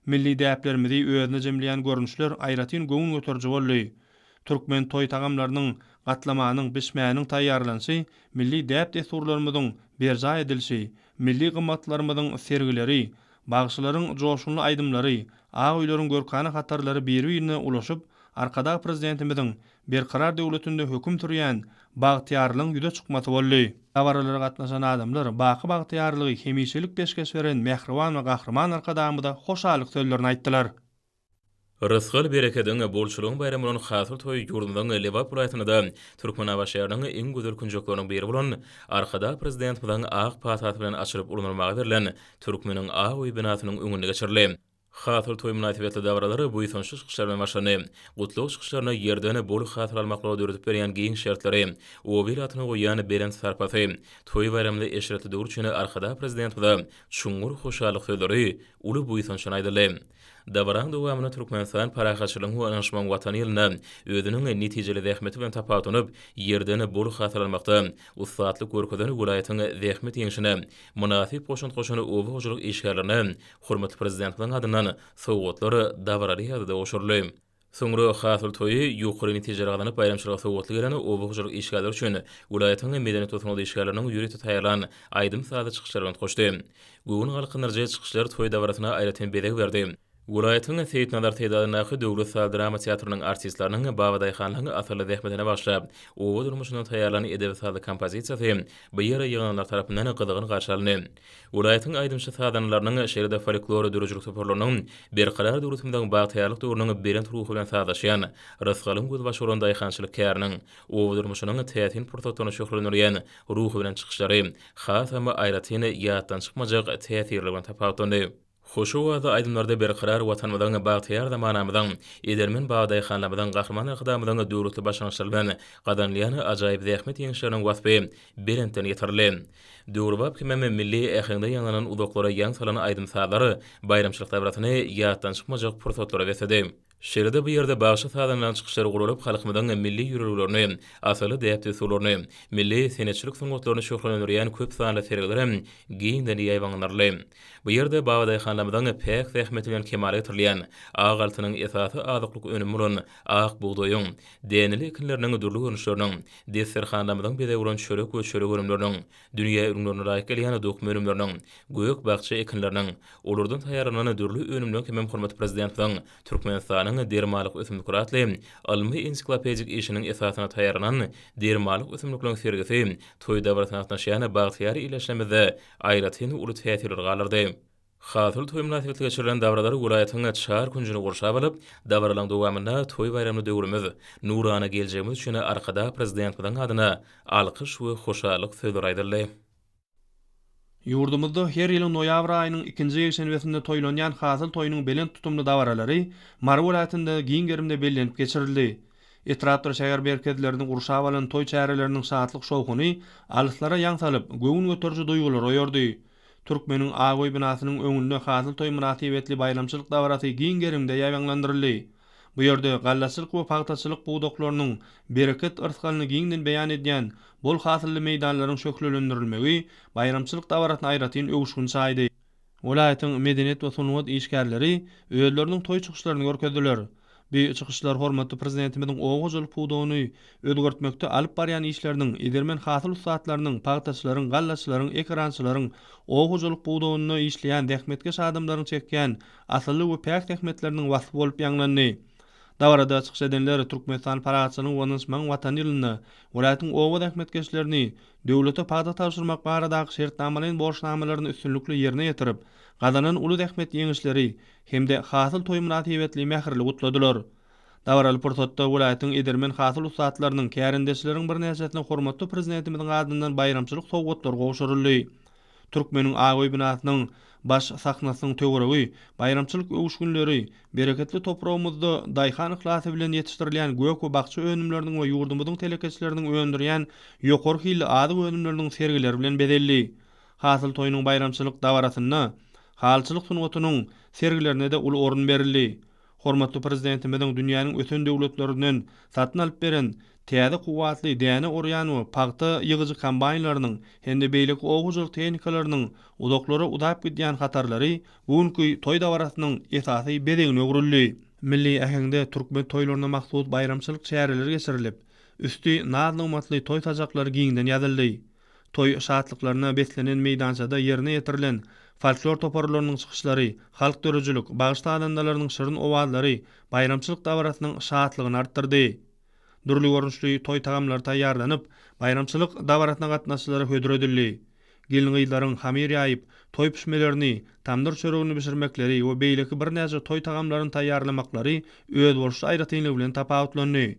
Milli däplerimizi özüne jemleýän görnüşler aýratyn göňüň göterji boldy. Türkmen toý tagamlarynyň gatlamanyň, bişmäniň taýýarlansy, milli däp desturlarymyzyň berja edilşi, milli gymmatlarymyzyň sergileri, bagşylaryň joşunly aýdymlary, agoýlaryň görkany hatarlary bir-birine ulaşyp, arkada prezidentimiziň berkarar döwletinde höküm türýän bagtyarlygyň ýüze çykmasy boldy. Dawarlara gatnaşan adamlar baky bagtyarlygy hemişelik peşkeş beren mehriban we gahrman arkadamyda hoşalyk sözlerini aýtdylar. Rızgal berekediň bolçulugyň bayramynyň hasyl toý ýurdundan Lewap vilayatynda Türkmen awaşarynyň iň gözel künjoklarynyň biri bolan arkada prezidentimiziň ak pasaty bilen açyryp ulanymagy berilen Türkmeniň Agoý binasynyň öňünde geçirildi. Hasyl toý münasibetli dawaralary bu ýyl çykyşlar bilen başlany. Gutluk çykyşlaryna ýerdäne bol hasyl almakly döretip berýän giň şertlери, o welatyny goýan beren sarpasy, toý bayramly eşretli döwür üçin arkada prezidentimiz çuňur hoşalyk sözleri uly bu ýyl aýdyldy. Dawaran dowamyny Türkmenistan parahaçylygyň we anşman watan ýylyna özüniň netijeli zähmeti bilen tapawtanyp ýerdäne bol hasyl almakda ustatlyk görkezden welaýatyň zähmet ýeňişine munasip goşun-goşuny O.Hojaniyazow işgärlerine hormatly prezidentimiň adyndan sowgatlary dawarary ýazda oşurly. Soňra hasyl toýy ýokary netijeli galanyp bayramçylyga sowgatly gelen O.Hojaniyazow işgärler üçin welaýatyň medeniýet we sungat işgärleriniň ýüreti taýýarlan aýdym sady çykyşlar bilen goşdy. Göwün galkynlarja çykyşlar toý dawaratyna aýratyn bedeg berdi. Welaýatyň Seyit Nadar teýdadynaky döwlet sal drama teatrynyň artistlarynyň Babaday xanlygyny asaly zähmetine başlap, owa durmuşynyň taýýarlany edep sady kompozisiýasy bu ýere ýygnanlar tarapyndan gyzygyn garşylandy. Welaýatyň aýdymçy sadanlarynyň şeýle folklor dörejilik toparlarynyň berkarar döwletimiziň bagtyarlyk döwrüniň berent ruhy bilen sadaşýan Rysgalyň gözbaşy olan daýhançylyk käriniň owa durmuşynyň täsin portretini şöhlendirýän ruhy bilen çykyşlary hasamy aýratyn ýatdan çykmajak täsirli bilen tapawtandy. Hoşuwada aýdymlarda berkarar watanymyzyň bagtyar zamanamyzyň edermen Babaday xanlamyzyň gahrman ykdamyzyň döwletli başlanýşlary bilen gadanlýan ajaýyp zähmet ýeňişleriniň wasfy berenten ýetirildi. Döwrübap kimeme milli ähliňde ýanglanan udaklara ýan salan aýdym sadary bayramçylyk dawratyny ýatdan çykmajak pursatlara besedi. Şeýle bu ýerde başy sadanlanan çykyşlary gurulup halkymyzyň milli ýürülerini, asaly däpde sularyny, milli senetçilik sungatlaryny şöhlendirýän köp sanly sergiler giňden ýaýbanlanarly. Bu ýerde Babaday xanlamyzyň pek zähmeti bilen kemal etirilýän agaltynyň esasy azyklyk önümi bolan ak buğdaýyň, denli ekinleriniň durly görnüşleriniň, deser xanlamyzyň bede bolan çörek we çörek örümleriniň, dünýä ürünlerine laýyk gelýän dokmy örümleriniň, gök bakça ekinleriniň, olardan taýýarlanan durly önümleriniň kemem hormatly prezidentimiň Türkmenistan Ýaşanyň dermalyk ösümlikler atly almy ensiklopedik işiniň esasyna taýýarlanan dermalyk ösümlikleriň sergisi toý dawratyna gatnaşýan bagtyary ileşlemede aýratyn uly täsirler galyrdy. Hasyl toý münasibetli geçirilen dawralar welaýatyň çar günjüni gurşap alyp, dawralarlaryň dowamynda toý bayramyny döwürmez, nurana geljegimiz üçin arkada prezidentimiň adyna alkyş we hoşallyk sözler aýdyldy. Yurdumuzda her ýylyň noýabr aýynyň 2-nji ýekşenbesinde toýlanýan hasyl toýunyň belent tutumly dawralary Mar welaýatynda giňgerimde bellenip geçirildi. Etrapda şäher berkezlerini gurşap alan toý çäreleriniň şatlyk şowkuny alyslara ýaňsalyp, göwün göterji duýgular oýardy. Türkmeniň Agoý binasynyň öňünde hasyl toý münasibetli bayramçylyk dawrasy giňgerimde ýaýanlandyryldy. Bu ýerde gallaçylyk we paýtaçylyk buwdaklarynyň bereket ırskalyny giňden beýan edýän bol hasylly meýdanlaryň şöklendirilmegi bayramçylyk dawratyny aýratyn öwüşgün çaýdy. Welaýatyň medeniýet we sunwat işgärleri öýleriniň toý çykyşlaryny görkezdiler. Bu çykyşlar hormatly prezidentimiň O.Hojaniyazow puwdagyny ödgörtmekde alyp barýan işleriniň edermen hasyl ustaatlarynyň, paýtaçylaryň, gallaçylaryň, ekrançylaryň O.Hojaniyazow puwdagyny işleýän dähmetge adamlaryň çekýän asylly we päk dähmetleriniň wasfy bolup ýanglandy. Dawarada çykyş edenler Türkmenistan paraçylygyň wanyşmaň Watan ýylyny, welaýatyň owa dähmetkeşlerini döwlete paýda tapşyrmak baradaky şertnamalaryň borçnamalaryny üstünlikli ýerine ýetirip, gazanan uly dähmet ýeňişleri hemde hasyl toý münasibetli mähirli gutladylar. Dawraly pursatda welaýatyň edermen hasyl ustaatlarynyň kärindeşleriň bir näçesine hormatly prezidentimiň adyndan bayramçylyk sowgatlar gowşuruldy. Türkmeniň Agoý binasynyň baş sahnasynyň töweregi bayramçylyk öwüşgünleri bereketli toprağymyzda daýhan ihlasy bilen ýetişdirilýän gök we bakça önümleriniň we ýurdumyzyň telekeçleriniň öňdürýän ýokary hili ady önümleriniň sergileri bilen bedelli. Hasyl toýunyň bayramçylyk dawrasyna halçylyk sunwatynyň sergilerine de uly orun berildi. Hormatly prezidentimiň dünýäniň öten döwletlerinden satyn alyp beren täze kuwatly däne orýan we paýta ýygyjy kombaýnlarynyň hende beýlik oňuçylyk tehnikalarynyň udaklary udap gidýän hatarlary bugünkü toý dawrasynyň esasy bedegine öwrüldi. Milli ähengde türkmen toýlaryna mahsus bayramçylyk çäreleri geçirilip, üstü nazly toý tajaklary giňden ýazyldy. Toý şatlyklaryna beslenen meýdançada ýerine ýetirilen folklor toparlarynyň çykyşlary, halk dörüjülük, bagışta adamlarynyň şyryň owazlary bayramçylyk dawrasynyň şatlygyny artdyrdy. Durly görnüşli toý tagamlary taýýarlanyp, bayramçylyk dawrasyna gatnaşjylary hödür edildi. Gelin-gyzlaryň hamir ýaýyp, toý pişmelerini, tamdyr çöregini pişirmekleri we beýleki bir näçe toý tagamlaryny taýýarlamaklary öz bolşy aýratynly bilen tapawutlandy.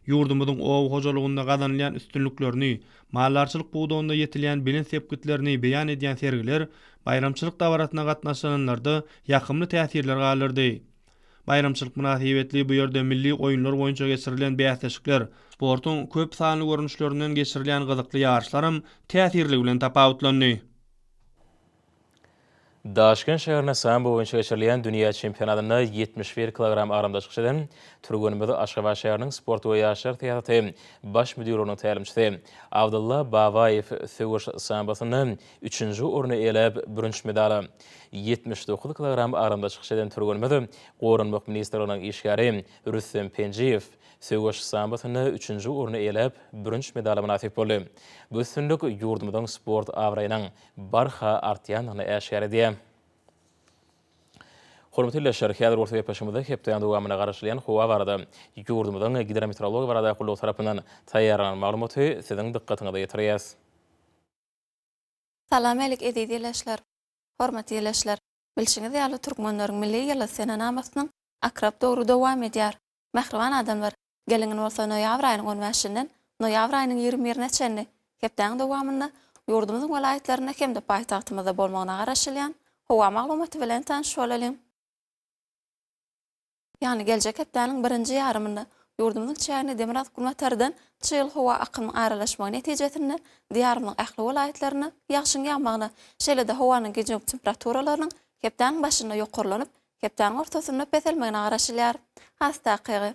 Ýurdumyzyň O.Hojalygynda gazanylýan üstünliklerini, mallarçylyk buwdagynda ýetilýän bilen sepgitlerini beýan edýän sergiler bayramçylyk dawrasyna gatnaşanlarda ýakymly täsirler galyrdy. Bayramçylyk münasibetli bu ýerde milli oýunlar boýunça geçirilen bäsleşikler, sportyň köp sanly görnüşlerinden geçirilen gyzykly ýarşlarym täsirli bilen tapawutlandy. Daşkent şäherine sambo boýunça geçirilýän dünýä çempionatyna 71 kilogram arymda çykyş eden Türkmenimiz Aşgabat şäheriniň sport we ýaşlar teatry baş müdiriniň tälimçisi Abdulla Babaýew söwüş sambosyny 3-nji orny elep 1-nji medal 79 kilogram arymda çykyş eden Türkmenimiz Gorunmak ministrliginiň işgäri Rüstem Penjiyew söwüş sambosyny 3-nji orny elep 1-nji medal nasip boldy. Bu üstünlük ýurdumyzyň sport awraýynyň barha artýanyny äşgär edýär. Hormatly ýaşlar, häzir orta ýapaşymyzda hepden dowamyna garaşylýan howa barada ýurdumyzyň gidrometeorology barada gullyk tarapyndan taýýarlanan maglumaty siziň dikkatiňize ýetirýäs. Salam alyk edýärler. Hormatly ýaşlar, bilşiňiz ýaly türkmenleriň milli ýyly senanamasnyň akrap dogry dowam edýär. Mähriban adamlar, gelingen bolsa noýabr aýynyň 15-inden noýabr aýynyň 20-ne hepden dowamynda ýurdumyzyň welaýatlaryna hemde paýtagtymyzda bolmagyna garaşylýan howa maglumaty bilen tanyşyp bolalım. Yani geljek hepdeniň 1-nji ýarymynda ýurdumyzyň çägini Demirad gulmatardan çyl howa akynyň aralaşmagy netijesinde diýarymyň ähli welaýatlaryna ýagşyň ýagmagyna, şeýle-de howanyň gece temperaturalarynyň hepden başynda ýokarlanyp, hepden ortasynda peselmegine garaşylýar. Hastakygy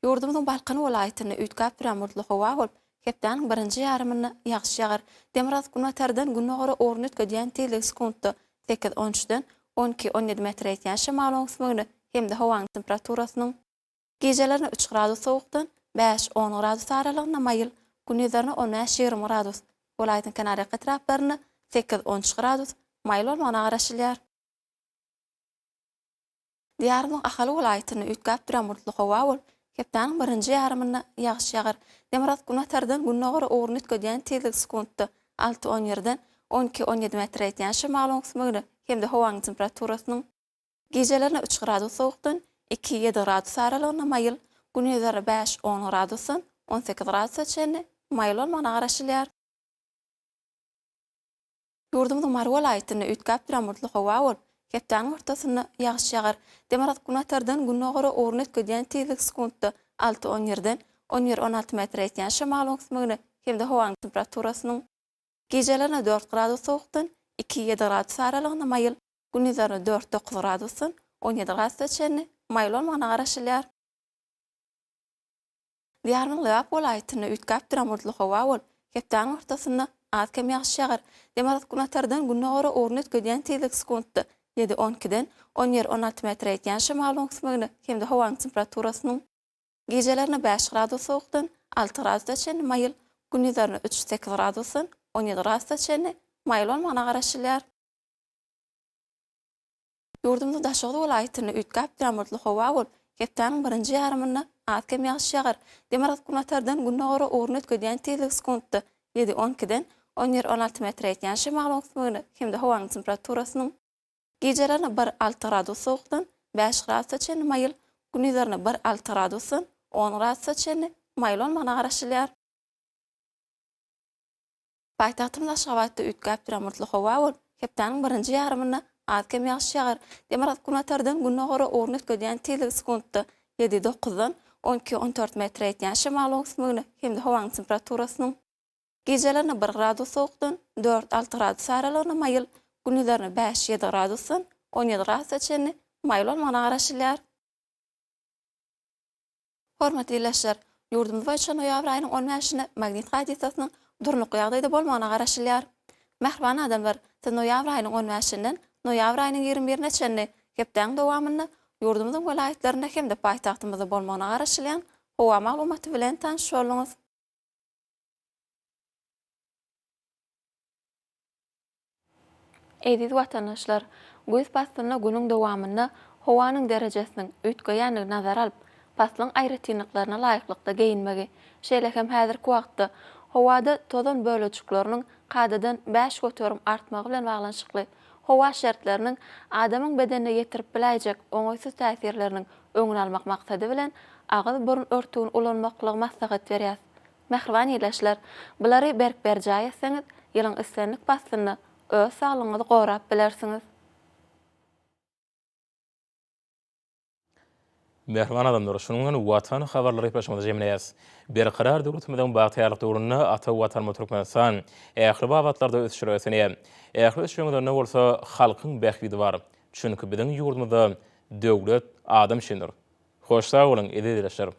ýurdumyzyň Balkan welaýatyny üýtgäp biramurtly howa bolup, hepden 1-nji ýarymynda ýagşy ýagar. Demirad gulmatardan günnägere orny ötgedýän tezlik sekundda 8-13-den 12-17 metr etýän şemal oňsmagyny hemde howanyň temperaturasynyň gecelerine 3 gradus sowukdan 5-10 gradus aralygyna maýyl, gündüzlerine 15-20 gradus, welaýatyň kenarya etraplaryna 8-13 gradus maýyl bolmagyna garaşylýar. Diyarymyň Ahaly welaýatyny üýtgäp duran murtlygy bol, hepdeniň birinji ýarymyna ýagşy ýagar. Demerat günatardan günnogara ugruny ötgedýän tezlik sekundda 6-10 ýerden 12-17 metr ýetýän şymal oňsmygyny hemde howanyň temperaturasynyň gecelerine 3 gradus soğukdan 2-7 gradus aralygyna maýyl, gündüzleri 5-10 gradusdan 18 gradusga çenli maýyl bolmagyna garaşylýar. Ýurdumyň Mar welaýatyny üýtgäp duran murtlygy bol, hepdeniň ortasyna ýagşy ýagar. Demerat günatardan günnogara ugruny ötgedýän tezlik sekundda 6-10 ýerden 17-16 metr ýetýän şymal oňsmygyny hemde howanyň temperaturasynyň gecelerine 4 gradus soğukdan 2-7 gradus aralygyna maýyl, gündüzleri 4-9 gradusdan 17 gradusga çenli maýyl bolmagyna garaşylýar. Diyarymyň Lewap welaýatyny üýtgäp duran murtlygy bol, hepdeniň ortasyna az kem ýagşy ýagar. Demerat günatardan günnogara ugruny ötgedýän tezlik sekundda 7-12-den 17-16 metr ýetýän şymal oňsmygyny hemde howanyň temperaturasynyň gecelerine 5 gradus soğukdan 6 gradusga çenli maýyl, gündüzleri 3-8 gradusdan 17 gradusga çenli maýyl bolmagyna garaşylýar. Ýurdumyň Daşoğlu welaýatyny üýtgäp duran murtlygy bol, hepdeniň birinji ýarymyna az kem ýagşy ýagar. Demerat günatardan günnogara ugruny ötgedýän tezlik sekundda 7-12-den 17-16 metr ýetýän şymal oňsmygyny hemde howanyň temperaturasynyň gecelerine 1-6 gradus soğukdan 5 gradusga çenli maýyl, gündüzlerine 1-6 gradusdan 10 gradusga çenli maýyl bolmagyna garaşylýar. Paýtagtymyň Aşgabatda üýtgäp duran murtlygy bol, hepdeniň birinji ýarymyna az kem ýagşy ýagar. Demerat günatardan günnogara ugruny ötgedýän tezlik sekundda 7-9-dan 12-14 metr ýetýän şymal oňsmygyny hemde howanyň temperaturasynyň gecelerine 1 gradus soğukdan 4-6 gradus aralygyna maýyl, gündüzlerine 5-7 gradusdan 17 gradusga çenli maýyl bolmagyna garaşylýar. Hormatly dinleýärler, ýurdumyz boýunça noýabr aýynyň 15-ine magnit gadiýasynyň durnuky ýagdaýda bolmagyna garaşylýar. Mähriban adamlar, noýabr aýynyň 15-inden noýabr aýynyň 21-ne çenli hepdeniň dowamyny ýurdumyzyň welaýatlarynda hemde paýtagtymyzda bolmagyna garaşylýan howa maglumaty bilen tanyş boluňuz. Eziz watandaşlar, göz pastyna günüň dowamyny howanyň derejesiniň üýtgeýänligi nazar alyp, paslyň aýratynlyklaryna laýyklykda geyinmegi, şeýle hem häzirki wagtda howada tozan bölejikleriniň kadadan 5 göterim artmagy bilen baglanşykly howa şertleriniň adamyň bedenine ýetirip biläjek oňaýsız täsirleriniň öňüni almak maksady bilen agyz burun örtügini ulanmaklygy maslahat berýär. Mähriban ýerleşler, bulary berk-berjaý etseňiz, ýylyň islenlik pastyny öz saglygyňyzy gorap bilersiňiz. Mähriban adamlar, şunuň Watan Habarlary başlamagy jemleýäs. Berqarar döwletimiziň bagtýarlyk döwründe ata Watan Türkmenistan ähli babatlarda ösüşýär. Ähli ösüşýände ne bolsa halkyň bähbidi bar. Çünki biziň ýurdumyzda döwlet adam şendir. Hoş sag bolun, edilýär.